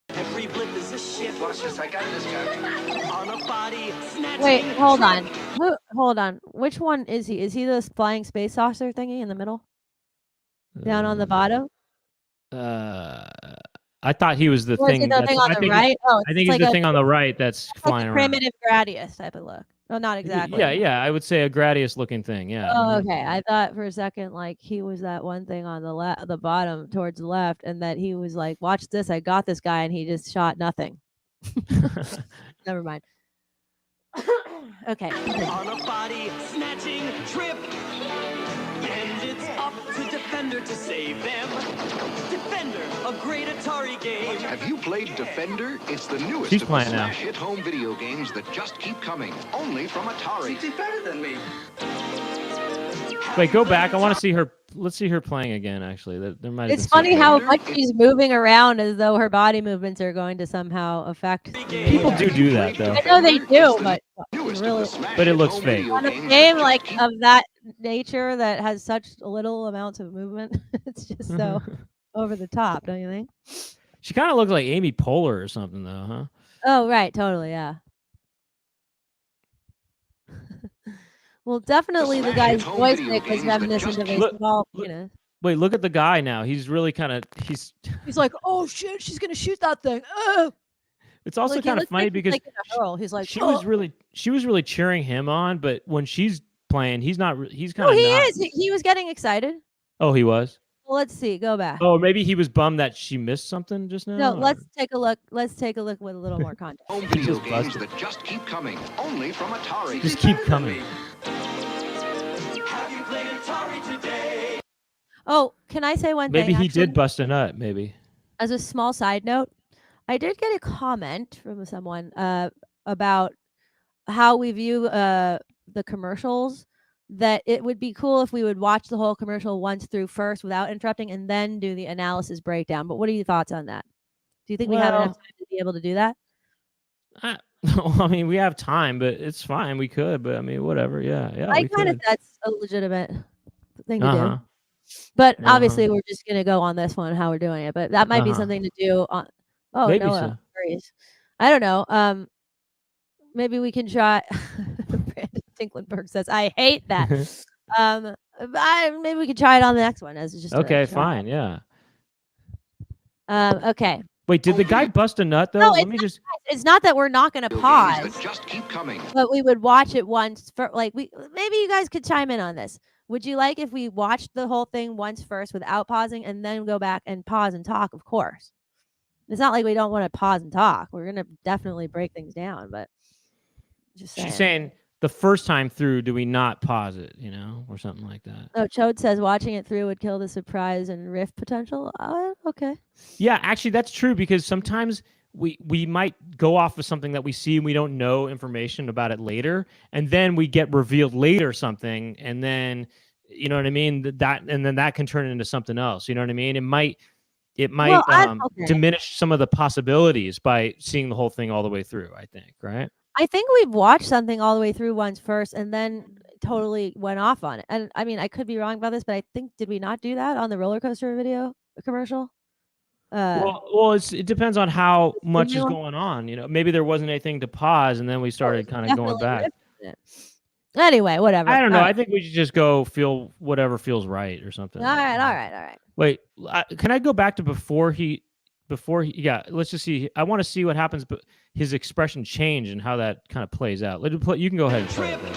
Every blip is a ship. On a body. Snatching Wait, a hold trip. on. Hold on. Which one is he? Is he the flying space saucer thingy in the middle? Down on the bottom? I thought he was the Or is he thing. the thing on the right? Oh, I think it's he's like the a, thing on the right that's like flying a around. primitive Gradius type of look. Oh, not exactly. Yeah. I would say a Gradius looking thing. Yeah. Oh, okay. I thought for a second like he was that one thing on the bottom towards the left, and that he was like, "Watch this, I got this guy," and he just shot nothing. Never mind. Okay. On a body. Snatching trip. And it's up to Defender to save them. Defender, a great Atari game. Have you played Defender? It's the newest She's of the playing now. smash hit home video games that just keep coming, only from Atari. She's better than me. Wait, go back. I want to see her. Let's see her playing again. Actually, there might. It's funny how much she's moving around as though her body movements are going to somehow affect. People do that though. I know they do, but Newest of really, the smash But it hit looks home fake. video on a games game that like just keep of that nature that has such little amounts of movement, it's just so over the top, don't you think? She kind of looks like Amy Poehler or something, though, huh? Oh, right, totally, yeah. Well, definitely the Smash guy's Hit Home video joystick was games that reminiscent just of a Look- small, look- Wait, look at the guy now. He's really kind of he's He's like, oh shit, she's gonna shoot that thing. Oh, it's also like, he kind of looks funny like he's, because like, in a hurl. He's like, she oh. was really cheering him on, but when she's playing, he's not he's No, kind of he not. is. He was getting excited. Oh, he was. Well, let's see. Go back. Oh, maybe he was bummed that she missed something just now. No, or- let's take a look. Let's take a look with a little more context. Home video just games busted. that just keep coming, only from Atari. Just keep coming. Have you played Atari today? Oh, can I say one thing? Maybe he actually? did bust a nut. Maybe. As a small side note, I did get a comment from someone about how we view the commercials. That it would be cool if we would watch the whole commercial once through first without interrupting, and then do the analysis breakdown. But what are your thoughts on that? Do you think we have enough time to be able to do that? I mean, we have time, but it's fine. We could, but I mean, whatever. Yeah. I we kind of could. that's a legitimate thing to Uh-huh. do. But Uh-huh. obviously, we're just gonna go on this one how we're doing it. But that might be Uh-huh. something to do on. Oh, Maybe Noah, so. worries. I don't know. Maybe we can try. Brandon Tinklenberg says, "I hate that." Maybe we could try it on the next one as just Okay, a try. fine. Yeah. Okay. Wait, did the guy bust a nut though? No, Let me just. It's not that we're not gonna Video pause, games that just keep coming. but we would watch it once for like maybe you guys could chime in on this. Would you like if we watched the whole thing once first without pausing and then go back and pause and talk? Of course. It's not like we don't want to pause and talk. We're gonna definitely break things down, but just saying. She's saying the first time through, do we not pause it? Or something like that. Oh, Chode says watching it through would kill the surprise and riff potential. Okay. Yeah, actually, that's true because sometimes we might go off of something that we see and we don't know information about it later, and then we get revealed later something, and then you know what I mean. And then that can turn into something else. You know what I mean? It might Well, okay. diminish some of the possibilities by seeing the whole thing all the way through. I think, right? I think we've watched something all the way through once first and then totally went off on it. And I mean, I could be wrong about this, but I think did we not do that on the roller coaster video commercial? Well, it depends on how much is video- going on. Maybe there wasn't anything to pause, and then we started kind of going definitely back. riffed it. Anyway, whatever. I don't know. All I right. think we should just go feel whatever feels right or something. All right. Wait, can I go back to before he? Yeah, let's just see. I want to see what happens, but his expression change and how that kind of plays out. You can go ahead and play it. Though.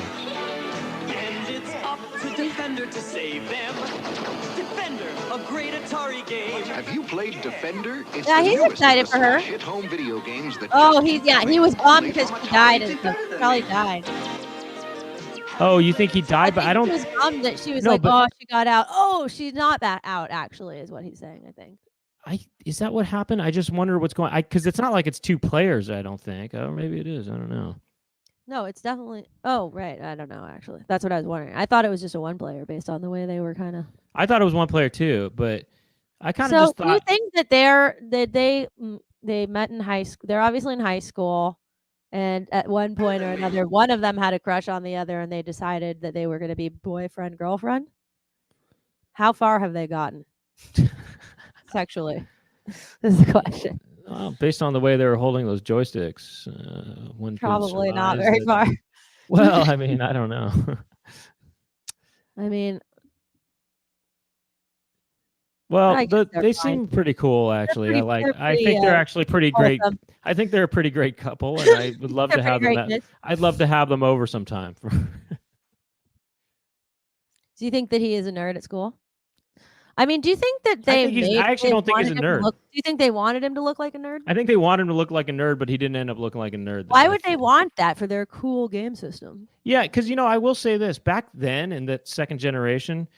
And it's up to Defender to save them. Defender, a great Atari game. Have you played Defender? It's Yeah, the he's newest of excited the for her. smash hit home video games that Oh, just keep he coming, was bummed only because from she Atari. died and stuff. She probably died. Oh, you think he died? But I don't. He was bummed that she was No, like, but- oh, she got out. Oh, she's not that out. Actually, is what he's saying. I think. Is that what happened? I just wonder what's going. Because it's not like it's two players. I don't think. Or maybe it is. I don't know. No, it's definitely. Oh, right. I don't know. Actually, that's what I was wondering. I thought it was just a one player based on the way they were kind of. I thought it was one player too, but I kind of So, just do you thought. think that they met in high school? They're obviously in high school, and at one point or another, one of them had a crush on the other, and they decided that they were going to be boyfriend girlfriend. How far have they gotten sexually? Is the question. Based on the way they were holding those joysticks, one could Probably not surmise very that- far. Well, I mean, I don't know. I mean, Well, I guess they're they fine. seem pretty cool, actually. pretty- I they're think pretty, they're actually pretty great. wholesome. I think they're a pretty great couple, and I would love They're to have pretty them. great kids. I'd love to have them over sometime. Do you think that he is a nerd at school? I mean, do you think that they? I actually don't think he's a nerd. Do you think they wanted him to look like a nerd? I think they want him to look like a nerd, but he didn't end up looking like a nerd. Why would they want that for their cool game system? Yeah, because I will say this: back then, in that second generation,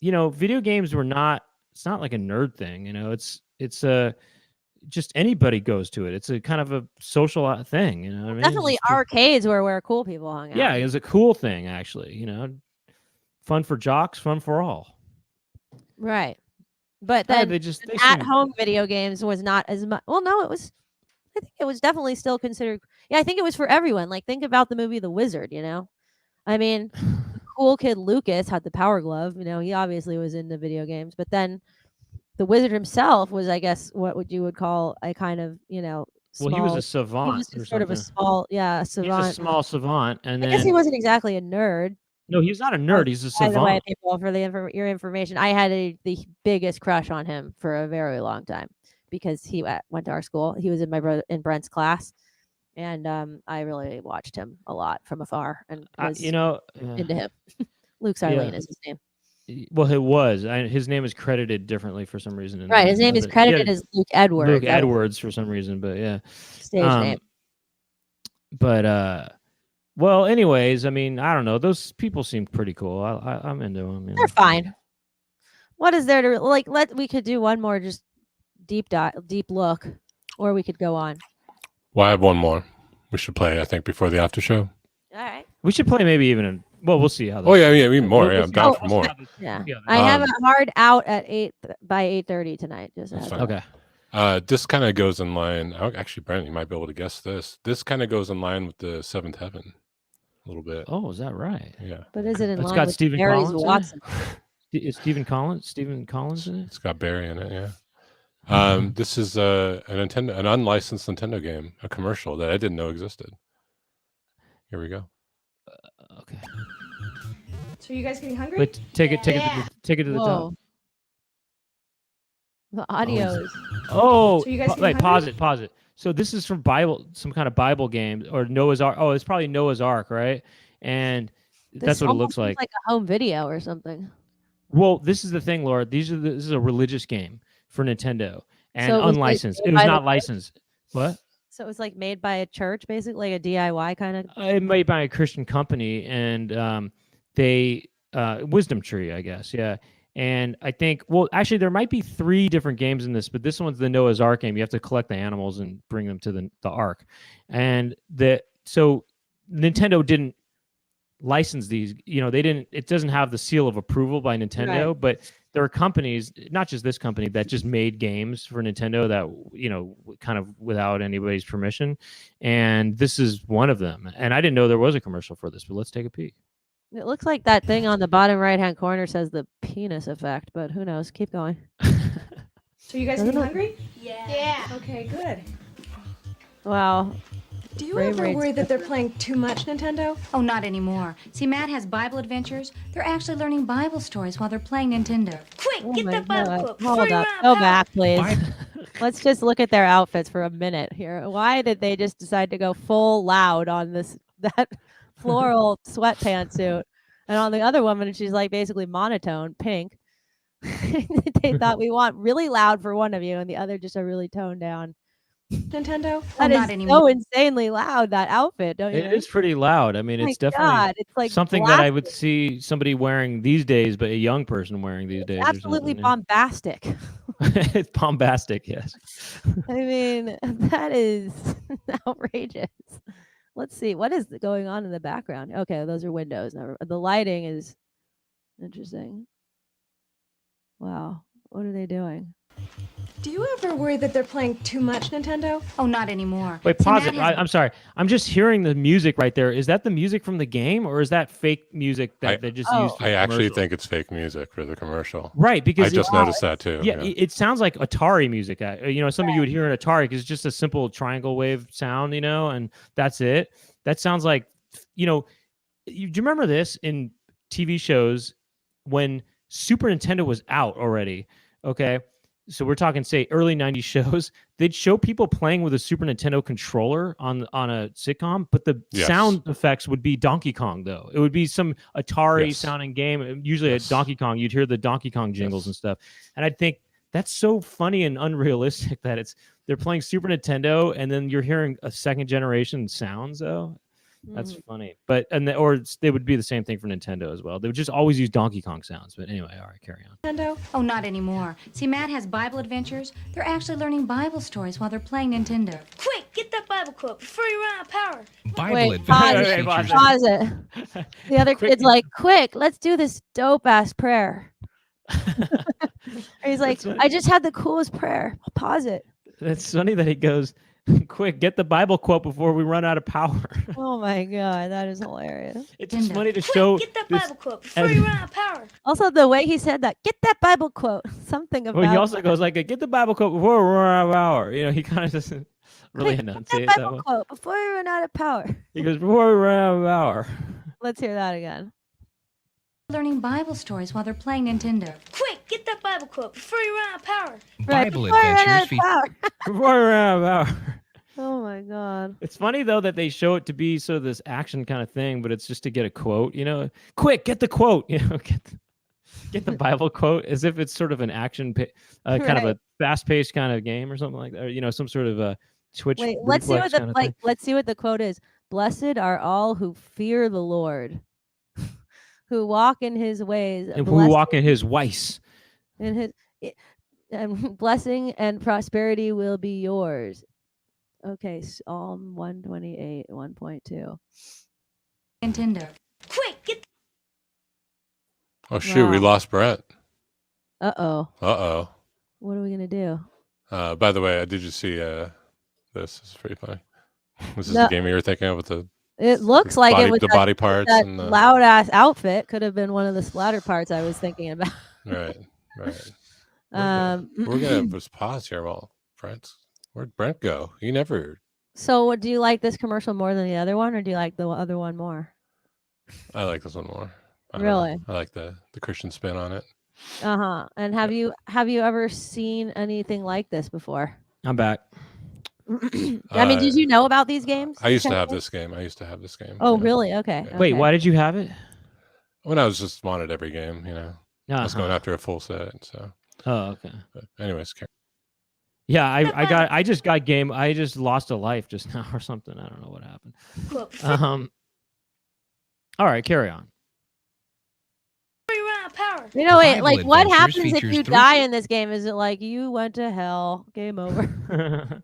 video games were not. It's not like a nerd thing. It's just anybody goes to it. It's a kind of a social thing. You know what I mean? Definitely, It's just- arcades were where cool people hung out. Yeah, it was a cool thing, actually. Fun for jocks, fun for all. Right. But Yeah, then they seem- at-home video games was not as much. Well, no, it was. I think it was definitely still considered. Yeah, I think it was for everyone. Like, think about the movie The Wizard. I mean, cool kid Lucas had the Power Glove. He obviously was into video games. But then, the Wizard himself was, I guess, what you would call a kind of, Well, he was a savant. He was or just sort of a something. small, He's savant. a small savant, and I then guess he wasn't exactly a nerd. No, he's not a nerd. He's a By the way, savant. people, for your information, I had the biggest crush on him for a very long time because he went to our school. He was in my brother in Brent's class, and I really watched him a lot from afar and was Yeah. into him. Luke Yeah. Sarlene is his name. Well, it was. His name is credited differently for some reason. Right, his name is credited as Luke Edwards. Luke Edwards for some reason, but yeah. Stage name. But well, anyways, I mean, I don't know. Those people seem pretty cool. I'm into them. They're fine. What is there to like? We could do one more just deep look, or we could go on. Well, I have one more. We should play, I think, before the after show. All right. We should play maybe even. Well, we'll see how. Oh yeah, even more. Yeah, I'm down for more. Yeah, I have a hard out at 8:30 tonight. Just okay. This kind of goes in line. Actually, Brent, you might be able to guess this. This kind of goes in line with the Seventh Heaven, a little bit. Oh, is that right? Yeah. But is it in It's line got with Stephen Mary's Collins. Watson? Is Stephen Collins in it? It's got Barry in it. Yeah. This is an unlicensed Nintendo game, a commercial that I didn't know existed. Here we go. Okay. So are you guys getting hungry? But take it to the top. Whoa. The audio is. Oh, So you guys wait, getting pause it. So this is from some kind of Bible game or Noah's Ark. Oh, it's probably Noah's Ark, right? And that's what it looks like. Like a home video or something. Well, this is the thing, Laura. This is a religious game for Nintendo and So it was unlicensed. made It was by not the licensed. What? So it was like made by a church, basically, like a DIY kind of. It made by a Christian company, and they Wisdom Tree, I guess, yeah. And I think, well, actually, there might be 3 different games in this, but this one's the Noah's Ark game. You have to collect the animals and bring them to the Ark, and so Nintendo didn't license these. They didn't. It doesn't have the seal of approval by Nintendo, Right. but there are companies, not just this company, that just made games for Nintendo that kind of without anybody's permission, and this is one of them. And I didn't know there was a commercial for this, but let's take a peek. It looks like that thing on the bottom right-hand corner says the penis effect, but who knows? Keep going. So you guys Doesn't getting it- hungry? Yeah. Okay, good. Wow. Do you Frame ever rate's worry that they're playing too much Nintendo? Oh, not anymore. See, Matt has Bible adventures. They're actually learning Bible stories while they're playing Nintendo. Quick, Oh get my that Bible God. quote Hold before you up. run out Go of power. back, please. Let's just look at their outfits for a minute here. Why did they just decide to go full loud on that floral sweatpant suit? And on the other woman, she's like basically monotone, pink. They thought we want really loud for one of you, and the other just a really toned down. Nintendo? That not is anymore. so insanely loud, that outfit, don't you It think? is pretty loud. I mean, Oh my it's definitely God, it's like something that I would blasted. see somebody wearing these days, but a young person wearing these days. or Absolutely something, bombastic. It's bombastic, yes. I mean, that is outrageous. Let's see. What is going on in the background? Okay, those are windows. The lighting is interesting. Wow. What are they doing? Do you ever worry that they're playing too much Nintendo? Oh, not anymore. Wait, See, pause Matt it. has- I'm sorry. I'm just hearing the music right there. Is that the music from the game, or is that fake music that they just used? For I the actually commercial? think it's fake music for the commercial. Right, because I just noticed that too. Yeah, it sounds like Atari music. Something you would hear in Atari because it's just a simple triangle wave sound, and that's it. That sounds like, do you remember this in TV shows when Super Nintendo was out already? Okay, so we're talking, say, early 90s shows. They'd show people playing with a Super Nintendo controller on a sitcom, but the Yes. sound effects would be Donkey Kong, though. It would be some Atari Yes. sounding game. Usually Yes. at Donkey Kong, you'd hear the Donkey Kong jingles Yes. and stuff. And I'd think that's so funny and unrealistic that they're playing Super Nintendo and then you're hearing a second generation sounds, though. That's funny. But they would be the same thing for Nintendo as well. They would just always use Donkey Kong sounds. But anyway, all right, carry on. Nintendo? Oh, not anymore. See, Matt has Bible adventures. They're actually learning Bible stories while they're playing Nintendo. Quick, get that Bible quote before you run out of power. Bible Wait, pause adventures it, features Pause it. The other kid's like, quick, let's do this dope ass prayer. He's like, I just had the coolest prayer. Pause it. That's funny that he goes, quick, get the Bible quote before we run out of power. Oh my God, that is hilarious. It's just Nintendo. funny to Quick, show. get that this- Bible quote before as- you run out of power. Also, the way he said that, get that Bible quote. Something about Well, he also goes like, get the Bible quote before we run out of power. He kind of doesn't really Quick, enunciate that that Bible one. quote before we run out of power. He goes, before we run out of power. Let's hear that again. learning Bible stories while they're playing Nintendo. Quick, get that Bible quote before you run out of power. Bible before I run out adventures of feature power. Oh my god. It's funny though that they show it to be sort of this action kind of thing, but it's just to get a quote. Quick, get the quote. Get the Bible quote, as if it's sort of an action, kind of a fast-paced kind of game or something like that, or some sort of a Twitch. Wait, let's see what kind of thing. let's see what the quote is. Blessed are all who fear the Lord, who walk in His ways, and who walk in His ways. In His blessing and prosperity will be yours. Okay, Psalm 128, 1.2. Nintendo. Quick, get Oh shoot, we Wow. lost Brent. Uh-oh. Uh-oh. What are we gonna do? By the way, did you see this? This is pretty funny. Was this No. the game you were thinking of with the It looks like it was the body parts that and the loud ass outfit could have been one of the splatter parts I was thinking about. right. We're gonna just pause here while where'd Brent go? He never. So, do you like this commercial more than the other one, or do you like the other one more? I like this one more. I don't Really? know. I like the Christian spin on it. And have you ever seen anything like this before? I'm back. I mean, did you know about these games? I used to have Ken? this game. Oh, yeah. really? Okay. Yeah. Wait, okay. why did you have it? When I was just wanted every game, I was going after a full set. So. Oh, okay. But anyways, Yeah, I just got game. I just lost a life just now or something. I don't know what happened. quote. All right, carry on. Before you run out of power. Wait, Bible like what Adventures happens if features you 3 die in this game? Is it like you went to hell? Game over.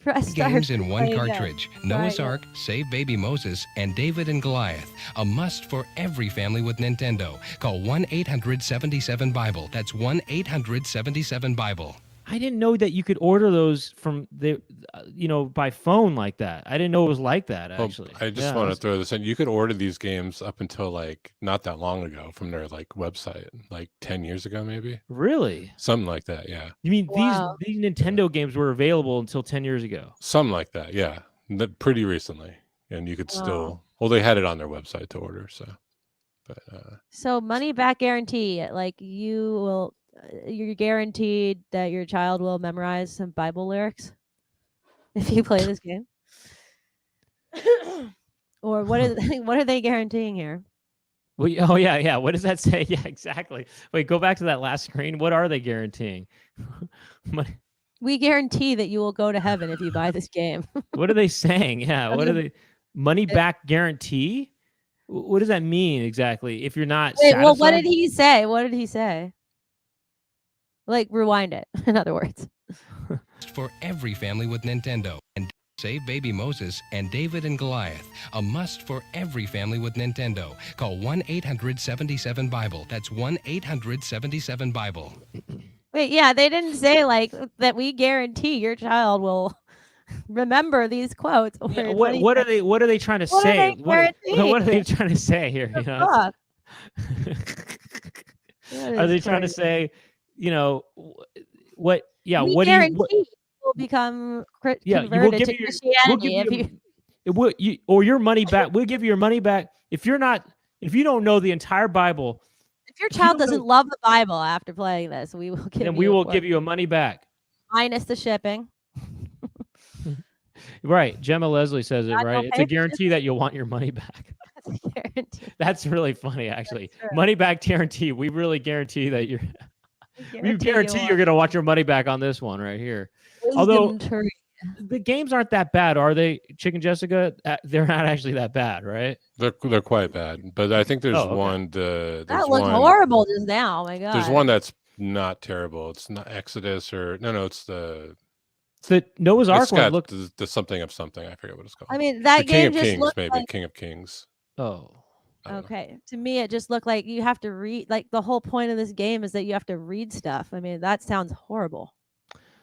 Press start games to in one play again. cartridge. Noah's Right. Ark, Save Baby Moses, and David and Goliath. A must for every family with Nintendo. Call 1-800-77-BIBLE. That's 1-800-77-BIBLE. I didn't know that you could order those from by phone like that. I didn't know it was like that actually. I just want to throw this in. You could order these games up until like not that long ago from their like website, like 10 years ago, maybe. Really? Something like that. Yeah. You mean Wow. these Nintendo games were available until 10 years ago? Something like that. Yeah. Pretty recently. And you could still, well, they had it on their website to order. So, but, So money back guarantee, like you're guaranteed that your child will memorize some Bible lyrics if you play this game. Or what are they guaranteeing here? Well, oh yeah. What does that say? Yeah, exactly. Wait, go back to that last screen. What are they guaranteeing? We guarantee that you will go to heaven if you buy this game. What are they saying? Yeah, what are they? Money back guarantee? What does that mean exactly? If you're not Wait, satisfied? well, what did he say? What did he say? Like, rewind it, in other words. For every family with Nintendo. And Save Baby Moses and David and Goliath. A must for every family with Nintendo. Call 1-800-77-BIBLE. That's 1-800-77-BIBLE. Wait, yeah, they didn't say like that we guarantee your child will remember these quotes. Yeah, what are they trying to What are say? they What are they trying to say here? What You the know? fuck? Are they trying to say, what? Yeah, we what do guarantee you? you will become Yeah, you will converted give to you Christianity if you. or your money back. We'll give you your money back if you don't know the entire Bible. If your you child don't doesn't know- love the Bible after playing this, we will give Then you. we a will quote. give you a money back. Minus the shipping. Right, Gemma Leslie says it God, right. don't It's pay a for guarantee that you'll want your money back. That's a guarantee. That's really funny, actually. true. Money back guarantee. We really guarantee that you're. We Guarantee guarantee you you're gonna want your money back on this one right here. will. Although Wisdom tree. the games aren't that bad, are they? Chicken Jessica, they're not actually that bad, right? they're quite bad. But I think there's Oh, okay. one. That There's looked one, horrible just now. Oh my god. There's one that's not terrible. It's not Exodus or no. It's the. The Noah's Ark It's one got looked. the something of something. I forget what it's called. I mean, the that King game of just Kings, looked maybe like. King of Kings. Oh, I don't know. Okay, to me, it just looked like you have to read. Like the whole point of this game is that you have to read stuff. I mean, that sounds horrible.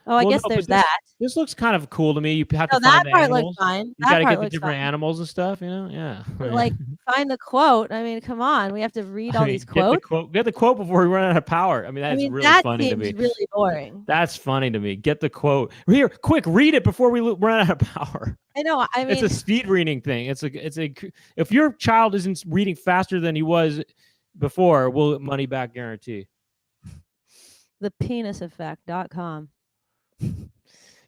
Oh, I Well, guess no, but there's this- that. This looks kind of cool to me. You have No, to that find the part animals. looks fine. You That got to part get the looks different fine. animals and stuff. Yeah. But, like, find the quote. I mean, come on. We have to read all these quotes. Get the quote before we run out of power. I mean, that's really that funny to seems me. really boring. That's funny to me. Get the quote here, quick. Read it before we run out of power. I know. I mean, It's a speed reading thing. It's a. If your child isn't reading faster than he was, before, we'll money back guarantee. Thepeniseffect.com.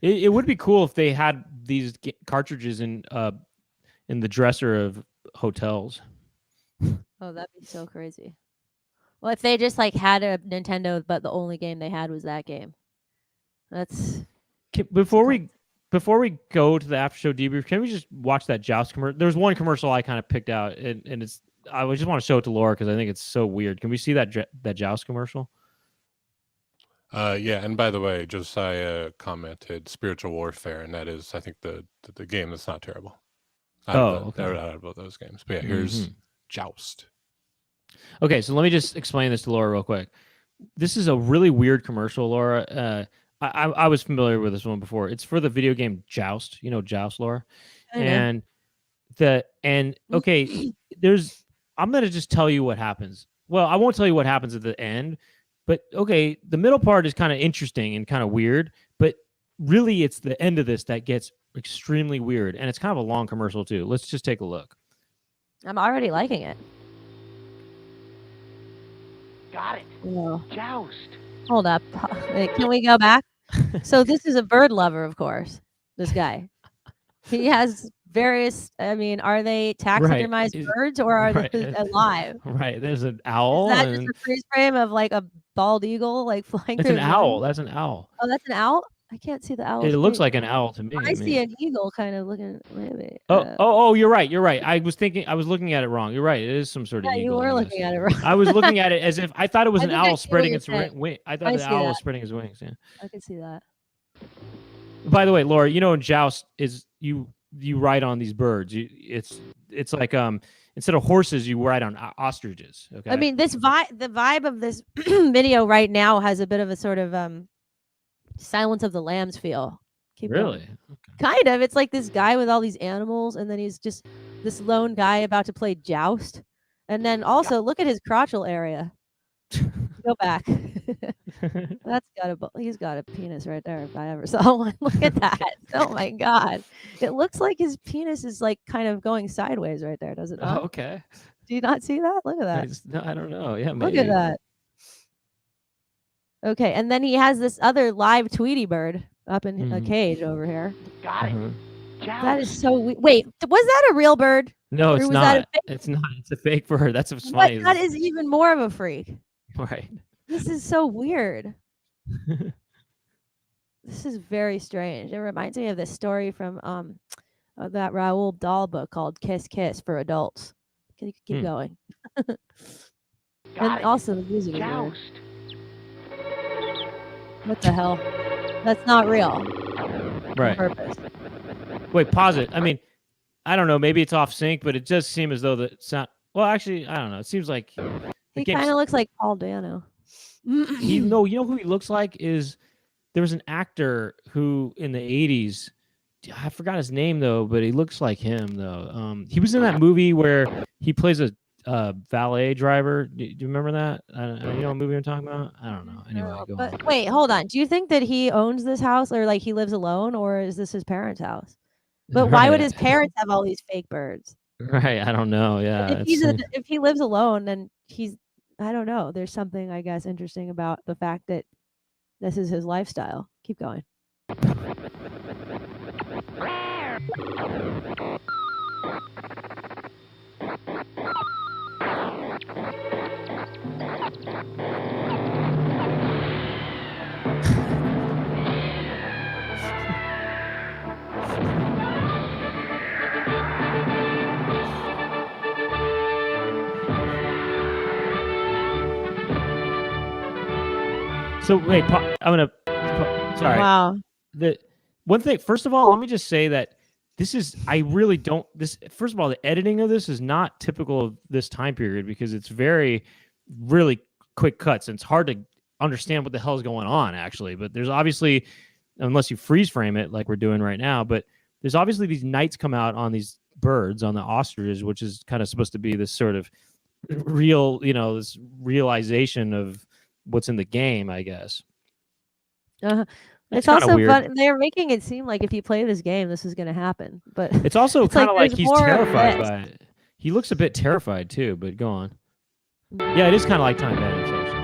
It would be cool if they had these cartridges in the dresser of hotels. Oh, that'd be so crazy. Well, if they just like had a Nintendo, but the only game they had was that game. That's Before we go to the after show debrief, can we just watch that Joust commercial? There's one commercial I kind of picked out, and it's I just want to show it to Laura because I think it's so weird. Can we see that Joust commercial? Yeah, and by the way, Josiah commented spiritual warfare, and that is, I think, the game that's not terrible. Out of those games. But yeah, here's Joust. Okay, so let me just explain this to Laura real quick. This is a really weird commercial, Laura. I was familiar with this one before. It's for the video game Joust. You know Joust, Laura? I know. Okay, I'm gonna just tell you what happens. Well, I won't tell you what happens at the end, but okay, the middle part is kind of interesting and kind of weird, but really it's the end of this that gets extremely weird, and it's kind of a long commercial too. Let's just take a look. I'm already liking it. Got it. No. Joust. Hold up. Wait, can we go back? So this is a bird lover, of course. This guy. He has various. I mean, are they taxidermized birds or are they alive? Right. There's an owl. Is that just a freeze frame of like a bald eagle like flying? That's an owl. That's an owl. Oh, that's an owl. I can't see the owl. It looks like an owl to me. I see an eagle kind of looking. Maybe. Oh, you're right. You're right. I was looking at it wrong. You're right. It is some sort of eagle. You were looking at it wrong. I was looking at it as if I thought it was an owl spreading its wing. I thought the owl was spreading his wings. Yeah. I can see that. By the way, Laura, you know in Joust is you ride on these birds. It's like instead of horses, you ride on ostriches. Okay. I mean, the vibe of this video right now has a bit of a sort of Silence of the Lambs feel. Really? Okay. Kind of. It's like this guy with all these animals, and then he's just this lone guy about to play Joust. And then also look at his crotchal area. Go back. He's got a penis right there if I ever saw one. Look at that. Oh my god. It looks like his penis is like kind of going sideways right there, does it not? Oh, okay. Do you not see that? Look at that. I don't know. Yeah, maybe. Look at that. Okay, and then he has this other live Tweety bird up in a cage over here. Got it. That is so weird. Wait, was that a real bird? No, it's not. It's not. It's a fake bird. That's what's funny. That is even more of a freak. Right. This is so weird. This is very strange. It reminds me of this story from that Roald Dahl book called Kiss Kiss for adults. Can you keep going? And also the music is weird. What the hell? That's not real. Right. On purpose. Wait, pause it. I mean, I don't know. Maybe it's off sync, but it does seem as though the sound. Well, actually, I don't know. It seems like he kind of looks like Paul Dano. You know who he looks like is there was an actor who in the 80s. I forgot his name though, but he looks like him though. He was in that movie where he plays a valet driver. Do you remember that? You know what movie I'm talking about? I don't know. Anyway, go on. Wait, hold on. Do you think that he owns this house or like he lives alone or is this his parents' house? But why would his parents have all these fake birds? Right. I don't know. Yeah. If he lives alone, then I don't know. There's something, I guess, interesting about the fact that this is his lifestyle. Keep going. So wait, sorry. Wow. The one thing, first of all, let me just say that I really don't, first of all, the editing of this is not typical of this time period because it's really quick cuts. And it's hard to understand what the hell is going on actually. But there's obviously, unless you freeze frame it like we're doing right now, but there's obviously these knights come out on these birds, on the ostriches, which is kind of supposed to be this sort of real, this realization of what's in the game, I guess. It's also fun. They're making it seem like if you play this game, this is going to happen. But it's also kind of like he's terrified by it. He looks a bit terrified too. But go on. Yeah, it is kind of like time bandits. Actually.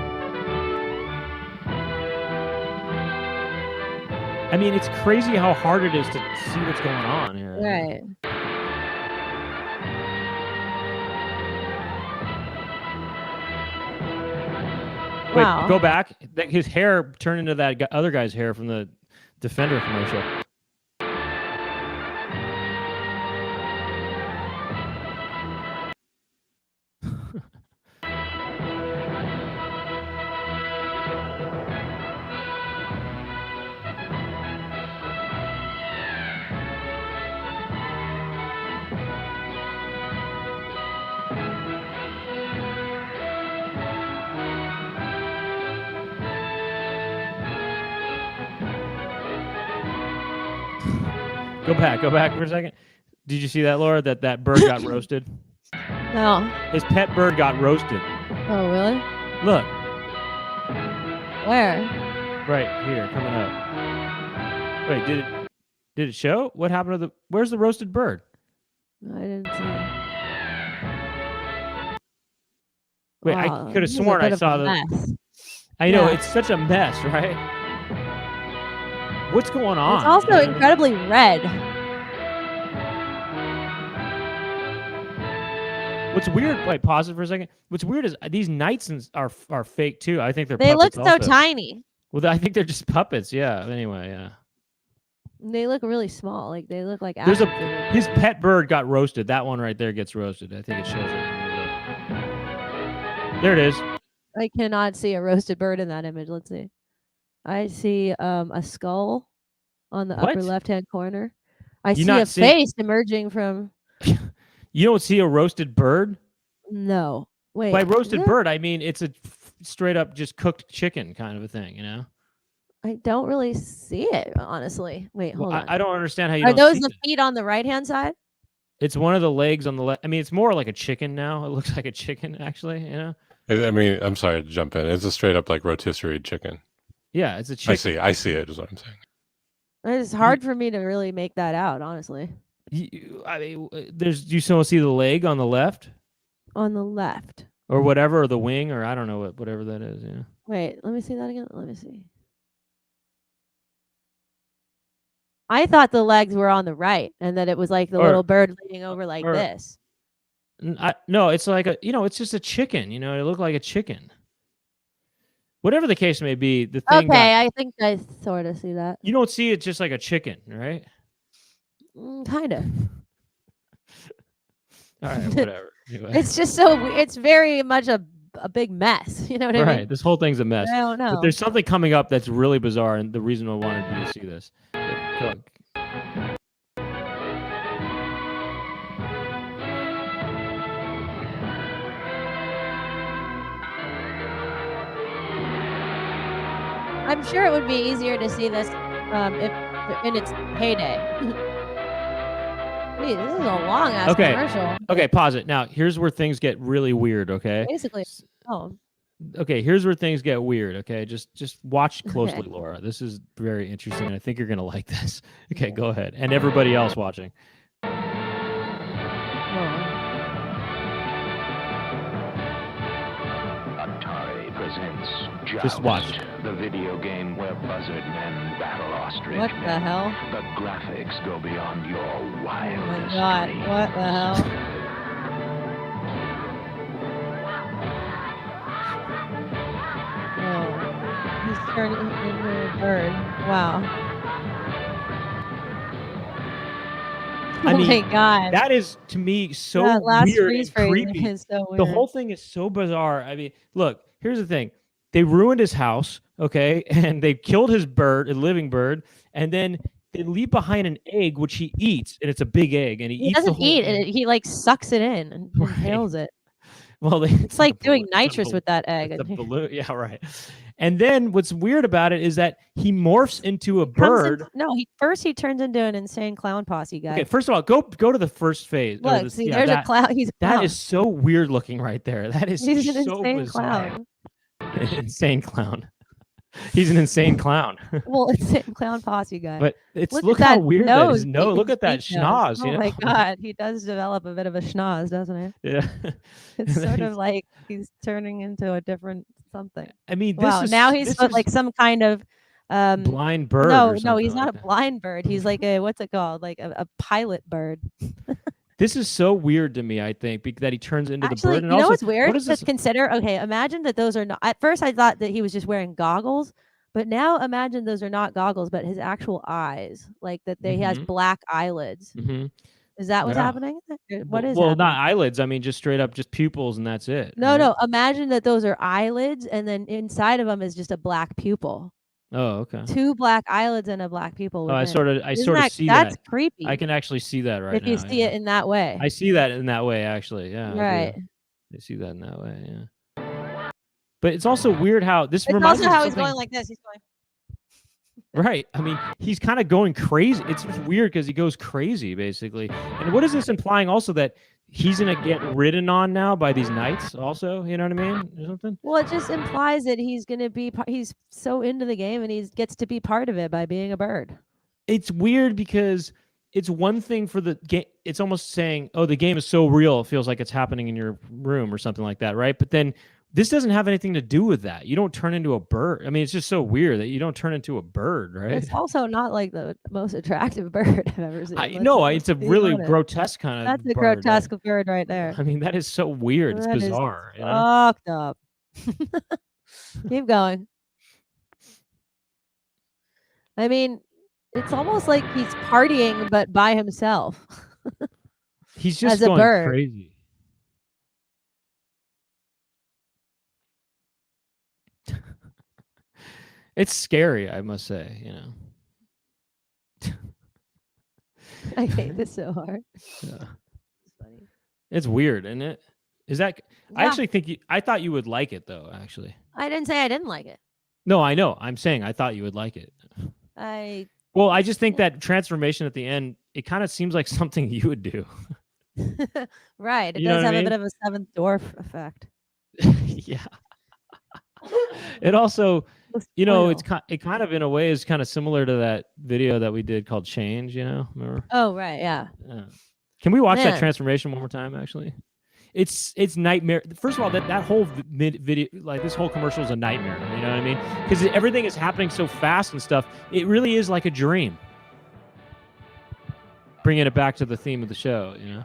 I mean, it's crazy how hard it is to see what's going on here. Right. Wait, Wow. go back. His hair turned into that other guy's hair from the Defender commercial. Go back for a second. Did you see that, Laura? That bird got roasted? No. His pet bird got roasted. Oh, really? Look. Where? Right here, coming up. Wait, did it show? What happened to where's the roasted bird? I didn't see. Wait, Wow, I could have this is a sworn I bit of saw a the mess. I know, Yeah. it's such a mess, right? What's going on? It's also incredibly red. What's weird? Wait, pause it for a second. What's weird is these knights are fake too. I think they're They look puppets so also. tiny. Well, I think they're just puppets. Yeah. Anyway, yeah. They look really small. Like they look like There's action figures. his pet bird got roasted. That one right there gets roasted. I think it shows it. There it is. I cannot see a roasted bird in that image. Let's see. I see a skull on the upper What? left-hand corner. I You see not a see- face emerging from. You don't see a roasted bird? No. Wait. By is roasted there- bird, I mean it's a straight up just cooked chicken kind of a thing, you know? I don't really see it, honestly. Wait, hold Well, on. I don't understand how you Are don't those see the it. feet on the right-hand side? It's one of the legs on the left. I mean, it's more like a chicken now. It looks like a chicken, actually, you know? I mean, I'm sorry to jump in. It's a straight up like rotisserie chicken. Yeah, it's a chicken. I see it is what I'm saying. It's hard for me to really make that out, honestly. I mean, you still see the leg on the left On the left. or whatever, or the wing, or I don't know whatever that is. Yeah. Wait, let me see that again. Let me see. I thought the legs were on the right and that it was like the Or- little bird leaning over like or- this. No, it's like it's just a chicken. You know, it looked like a chicken. Whatever the case may be, the thing. Okay, I think I sort of see that. You don't see it just like a chicken, right? Kind of. All right, whatever. Anyway. It's just so it's very much a big mess. You know what I Right, mean? this whole thing's a mess. I don't know. But there's something coming up that's really bizarre, and the reason I wanted you to see this. I'm sure it would be easier to see this if in its heyday. Wait, this is a long ass Okay. commercial. Okay, pause it. Now, here's where things get really weird, okay? Basically, oh, Okay, here's where things get weird, okay? Just watch closely, Okay. Laura. This is very interesting, and I think you're going to like this. Okay, go ahead. And everybody else watching. Atari presents Just watch. Joust, the video game where buzzard men battle ostrich what men. the hell? The graphics go beyond your Oh my wildest god, dreams. what the hell? Oh, he's turning into a bird. Wow. I Oh mean, my god. that is, to me, so That last weird freeze and frame creepy. is so The weird. whole thing is so bizarre. I mean, look, here's the thing. They ruined his house, okay? And they killed his bird, a living bird, and then they leave behind an egg, which he eats, and it's a big egg, and he He eats the doesn't whole eat thing. it. He like sucks it in and Right. inhales it. Well, It's like doing nitrous with that egg. It's a balloon. Yeah, right. And then what's weird about it is that he morphs into a Comes bird. in- no, he turns into an insane clown posse guy. Okay, first of all, go to the first phase. or Look, this- see, yeah, there's that, a clown. He's a That clown. is so weird looking right there. That is He's an so insane bizarre. clown. Insane clown. He's an insane clown. Well, insane clown posse guy. But it's Look look at how that weird that is. nose, No, look his at that big nose. schnoz. Oh You know? my god, he does develop a bit of a schnoz, doesn't he? Yeah. It's And then sort of like he's turning into a different something. I mean, Wow, now he's like some kind of blind bird. no, or no, something he's not like a that. blind bird. He's like a what's it called? Like a pilot bird. This is so weird to me. I think that he turns into the Actually, bird. And you know also, what's weird what is to this? consider? Okay, imagine that those are not. At first, I thought that he was just wearing goggles, but now imagine those are not goggles, but his actual eyes, like that. He has Mhm. black eyelids. Mm-hmm. Is that what's Yeah. happening? What is Well, happening? not eyelids. I mean, just straight up, just pupils, and that's it. No, right? no. Imagine that those are eyelids, and then inside of them is just a black pupil. Oh, okay. 2 black eyelids and a black pupil. Oh, I within. sort of Isn't see that's that. creepy. I can actually see that right if now. you see it in that way. I see that in that way, actually. Yeah. Right. I see that in that way. Yeah. But it's also weird how this It's reminds also me of how he's something. going like this. He's going. Right. I mean, he's kind of going crazy. It's just weird because he goes crazy, basically. And what is this implying also that he's going to get ridden on now by these knights also? You know what I mean? Or something? Well, it just implies that he's going to be, he's so into the game and he gets to be part of it by being a bird. It's weird because it's one thing for the game. It's almost saying, oh, the game is so real. It feels like it's happening in your room or something like that. Right. But then this doesn't have anything to do with that. You don't turn into a bird. I mean, it's just so weird that you don't turn into a bird, right? It's also not like the most attractive bird I've ever seen. No, it's a be really honest. grotesque kind of That's a bird. grotesque bird right there. I mean, that is so weird. It's That is bizarre. You know? fucked up. Keep going. I mean, it's almost like he's partying, but by himself. He's just as a going bird. crazy. It's scary, I must say. You know. I hate this so hard. Yeah. It's funny. It's weird, isn't it? Is that? I Yeah. actually think I thought you would like it, though. Actually. I didn't say I didn't like it. No, I know. I'm saying I thought you would like it. Well, I just think that transformation at the end, it kind of seems like something you would do. Right. It You know does what I have a mean? bit of a seventh dwarf effect. Yeah. It also, you know, Spoil. it kind of in a way is kind of similar to that video that we did called Change. You know, remember? Oh right, yeah. Can we watch that Man. transformation one more time? Actually, it's nightmare. First of all, that whole video, like this whole commercial is a nightmare. You know what I mean? Because everything is happening so fast and stuff. It really is like a dream. Bringing it back to the theme of the show, you know.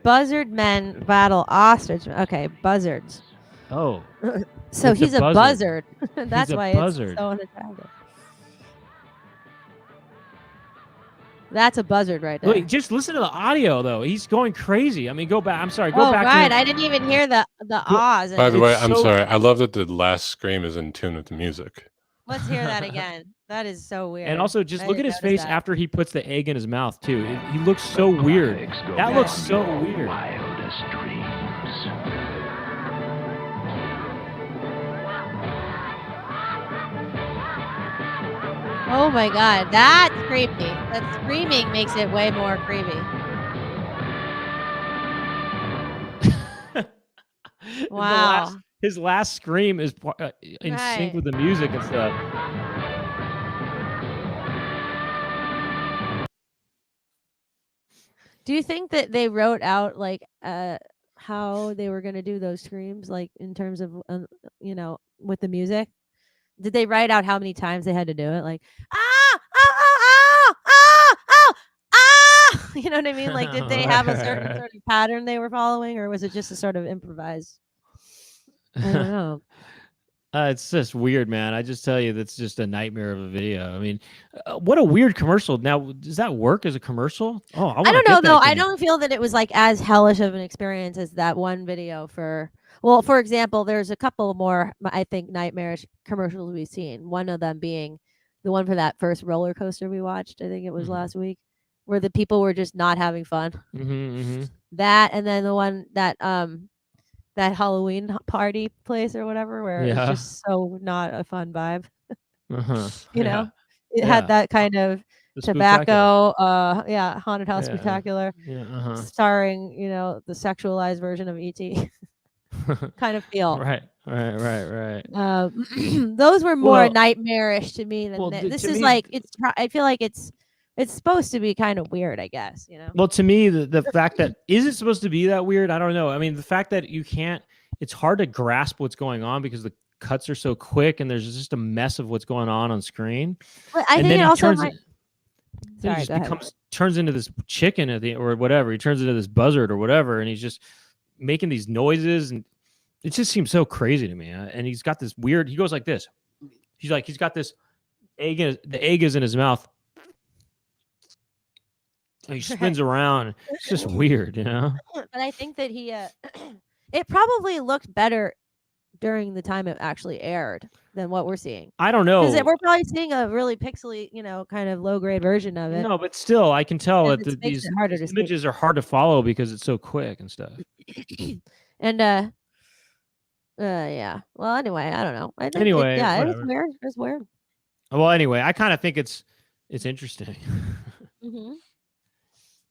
Buzzard men battle ostrich. Okay, buzzards. Oh. So It's he's a buzzard. He's That's a why buzzard. it's so unattractive. That's a buzzard right there. Wait, just listen to the audio though. He's going crazy. I mean, go back. I'm sorry. Go Oh back. right, To I didn't even hear the ahs. By the way, I'm so- sorry. I love that the last scream is in tune with the music. Let's hear that again. That is so weird. And also, just I look at didn't his notice face that. after he puts the egg in his mouth too. He looks so weird. That looks so weird. Wildest dreams. Oh my god, that's creepy. That screaming makes it way more creepy. Wow. His last scream is in Right. sync with the music and stuff. Do you think that they wrote out like how they were going to do those screams, like in terms of you know, with the music? Did they write out how many times they had to do it? Like you know what I mean? Like, did they have a certain sort of pattern they were following, or was it just a sort of improvised? I don't know. It's just weird, man. I just tell you, that's just a nightmare of a video. I mean, what a weird commercial. Now, does that work as a commercial? Oh, I don't know though. I don't feel that it was like as hellish of an experience as that one video for. Well, for example, there's a couple more, I think, nightmarish commercials we've seen. One of them being the one for that first roller coaster we watched. I think it was last week, where the people were just not having fun. That, and then the one that that Halloween party place or whatever, where it's just so not a fun vibe. You know, it had that kind of The tobacco, haunted house Yeah. spectacular, Yeah, starring, you know, the sexualized version of E.T. kind of feel. Right. Those were more Well, nightmarish to me than well, this to is me, like I feel like it's supposed to be kind of weird, I guess, you know. well, to me, the fact that is it supposed to be that weird? I don't know. I mean, the fact that you can't, it's hard to grasp what's going on because the cuts are so quick and there's just a mess of what's going on screen. But I And think then it he also turns might. it. Then he Sorry, just go ahead. turns into this chicken or whatever. He turns into this buzzard or whatever, and he's just making these noises, and it just seems so crazy to me. And he's got this weird. He goes like this. He's got this egg. The egg is in his mouth. And he spins around. It's just weird, you know. But I think that he it probably looked better during the time it actually aired than what we're seeing. I don't know. Because we're probably seeing a really pixely, you know, kind of low grade version of it. No, but still, I can tell And that it makes these it harder to see. images are hard to follow because it's so quick and stuff. And yeah. Well, anyway, I don't know. I think Anyway, it was whatever. weird. It was weird. Well, anyway, I kind of think it's interesting. Mm-hmm.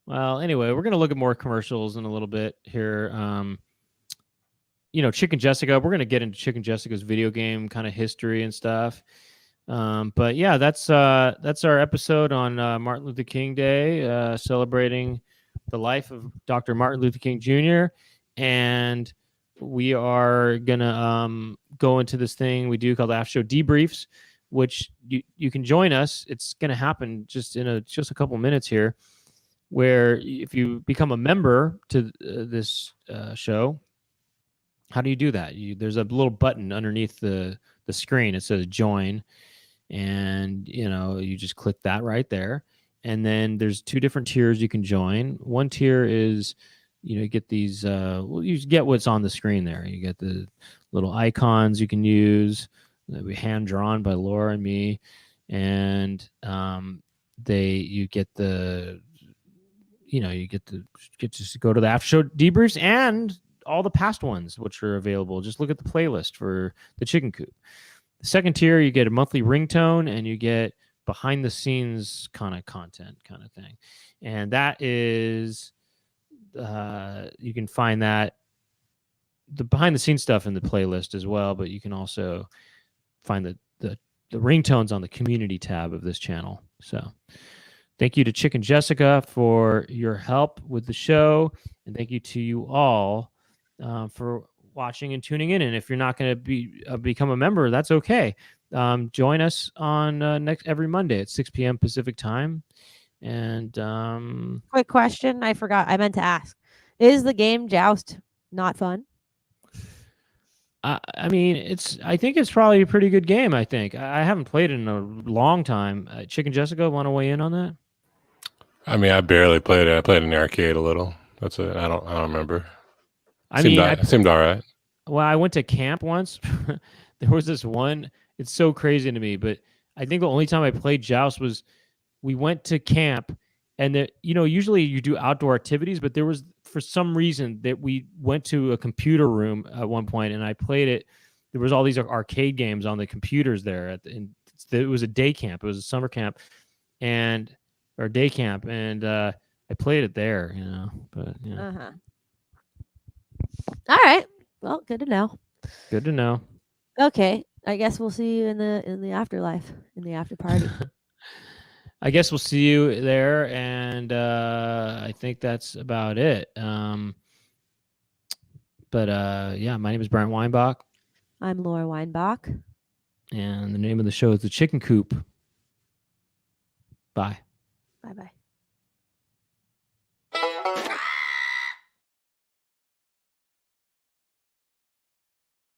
Well, anyway, we're gonna look at more commercials in a little bit here. You know, Chicken Jessica. We're gonna get into Chicken Jessica's video game kind of history and stuff. But yeah, that's our episode on Martin Luther King Day, celebrating the life of Dr. Martin Luther King Jr. And we are gonna go into this thing we do called After Show Debriefs, which you can join us. It's gonna happen just in a couple minutes here, where if you become a member to this show. How do you do that? There's a little button underneath the screen. It says join, and you just click that right there. And then there's 2 different tiers you can join. One tier is, you get these. You get what's on the screen there. You get the little icons you can use that we hand drawn by Laura and me, and you get to go to the after show debriefs and all the past ones, which are available. Just look at the playlist for the Chicken Coop. The second tier, you get a monthly ringtone and you get behind the scenes kind of content kind of thing. And that is, you can find the behind the scenes stuff in the playlist as well, but you can also find the ringtones on the community tab of this channel. So thank you to Chicken Jessica for your help with the show. And thank you to you all for watching and tuning in. And if you're not going to become a member, that's okay. Join us on every Monday at 6 p.m. Pacific time. And quick question, I forgot. I meant to ask: is the game Joust not fun? I mean, I think it's probably a pretty good game. I think I haven't played it in a long time. Chicken Jessica, want to weigh in on that? I mean, I barely played it. I played in the arcade a little. That's it. I don't remember. I seemed all right. Well, I went to camp once. There was this one. It's so crazy to me, but I think the only time I played Joust was we went to camp, and usually you do outdoor activities, but there was for some reason that we went to a computer room at one point, and I played it. There was all these arcade games on the computers there, and it was a day camp. It was a summer camp, or day camp, and I played it there. But yeah. Uh-huh. All right. Well, good to know. Good to know. Okay, I guess we'll see you in the afterlife, in the after party. I guess we'll see you there, and I think that's about it. But yeah, my name is Brent Weinbach. I'm Laura Weinbach. And the name of the show is The Chicken Coop. Bye. Bye-bye.